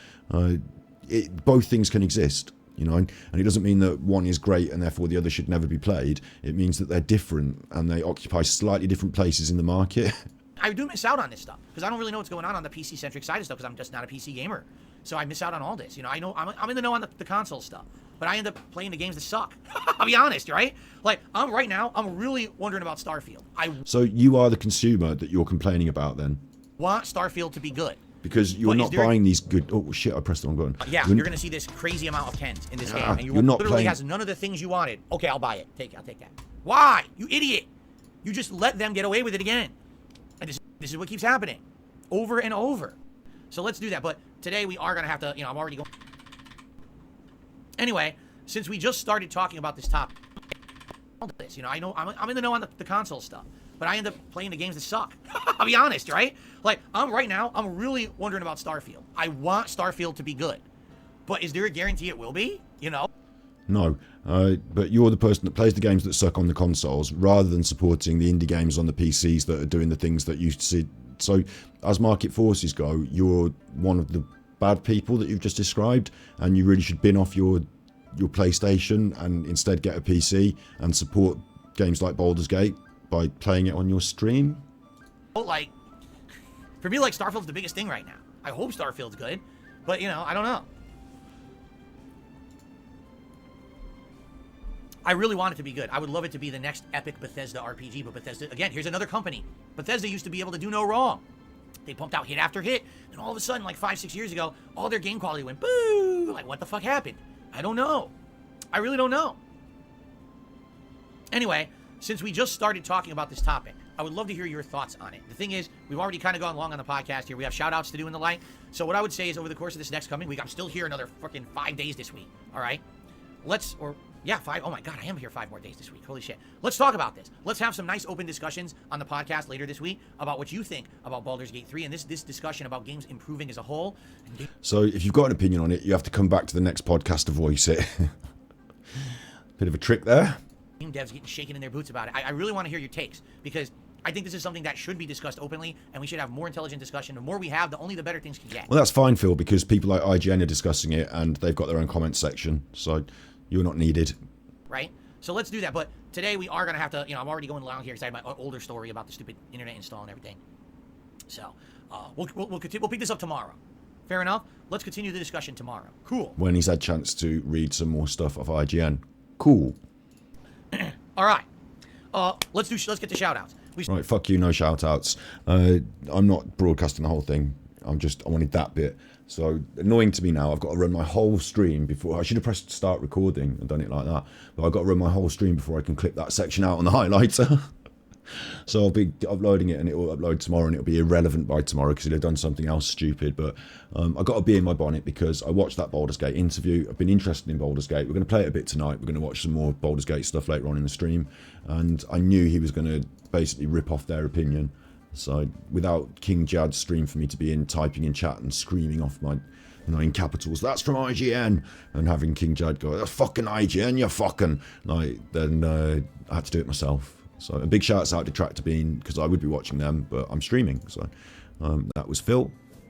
Both things can exist. And it doesn't mean that one is great and therefore the other should never be played. It means that they're different and they occupy slightly different places in the market. I do miss out on this stuff because I don't really know what's going on the PC-centric side of stuff because I'm just not a PC gamer. So I miss out on all this. I know I'm in the know on the console stuff, but I end up playing the games that suck. I'll be honest, right? Like, right now, I'm really wondering about Starfield. So you are the consumer that you're complaining about then? Want Starfield to be good. Because you're not buying these good... Oh, shit, I pressed the wrong button. Yeah, you're going to see this crazy amount of Kens in this game. And you literally has none of the things you wanted. Okay, I'll buy it. I'll take that. Why? You idiot. You just let them get away with it again. And this is what keeps happening. Over and over. So let's do that. But today we are going to have to... I'm already going... Anyway, since we just started talking about this topic... I know I'm in the know on the console stuff. But I end up playing the games that suck. I'll be honest, right? Like, right now, I'm really wondering about Starfield. I want Starfield to be good. But is there a guarantee it will be? No. But you're the person that plays the games that suck on the consoles rather than supporting the indie games on the PCs that are doing the things that you see. So, as market forces go, you're one of the bad people that you've just described, and you really should bin off your PlayStation and instead get a PC and support games like Baldur's Gate by playing it on your stream. For me, Starfield's the biggest thing right now. I hope Starfield's good, but, I don't know. I really want it to be good. I would love it to be the next epic Bethesda RPG, but Bethesda, again, here's another company. Bethesda used to be able to do no wrong. They pumped out hit after hit, and all of a sudden, 5-6 years ago, all their game quality went boo! What the fuck happened? I don't know. I really don't know. Anyway, since we just started talking about this topic, I would love to hear your thoughts on it. The thing is, we've already kind of gone long on the podcast here. We have shout-outs to do and the like. So what I would say is over the course of this next coming week, I'm still here another fucking 5 days this week, all right? 5. Oh, my God, I am here 5 more days this week. Holy shit. Let's talk about this. Let's have some nice open discussions on the podcast later this week about what you think about Baldur's Gate 3 and this discussion about games improving as a whole. So if you've got an opinion on it, you have to come back to the next podcast to voice it. Bit of a trick there. Game devs getting shaken in their boots about it. I really want to hear your takes because I think this is something that should be discussed openly, and we should have more intelligent discussion. The more we have, the better things can get. Well, that's fine, Phil, because people like IGN are discussing it, and they've got their own comment section, so you're not needed. Right? So let's do that. But today we are going to have to, I'm already going long here because I have my older story about the stupid internet install and everything. So we'll pick this up tomorrow. Fair enough. Let's continue the discussion tomorrow. Cool. When he's had chance to read some more stuff off IGN. Cool. All right. Let's get to shout-outs. Right, fuck you, no shout-outs. I'm not broadcasting the whole thing. I wanted that bit. So, annoying to me now, I've got to run my whole stream before... I should have pressed start recording and done it like that. But I've got to run my whole stream before I can clip that section out on the highlighter. So I'll be uploading it and it will upload tomorrow and it'll be irrelevant by tomorrow because he'll have done something else stupid. But I've got to be in my bonnet because I watched that Baldur's Gate interview. I've been interested in Baldur's Gate. We're going to play it a bit tonight. We're going to watch some more Baldur's Gate stuff later on in the stream. And I knew he was going to basically rip off their opinion. So without King Jad's stream for me to be in, typing in chat and screaming off my... in capitals, that's from IGN, and having King Jad go, that's fucking IGN, you fucking, then I had to do it myself. So a big shout out to Detracting, because I would be watching them, but I'm streaming. So that was Phil.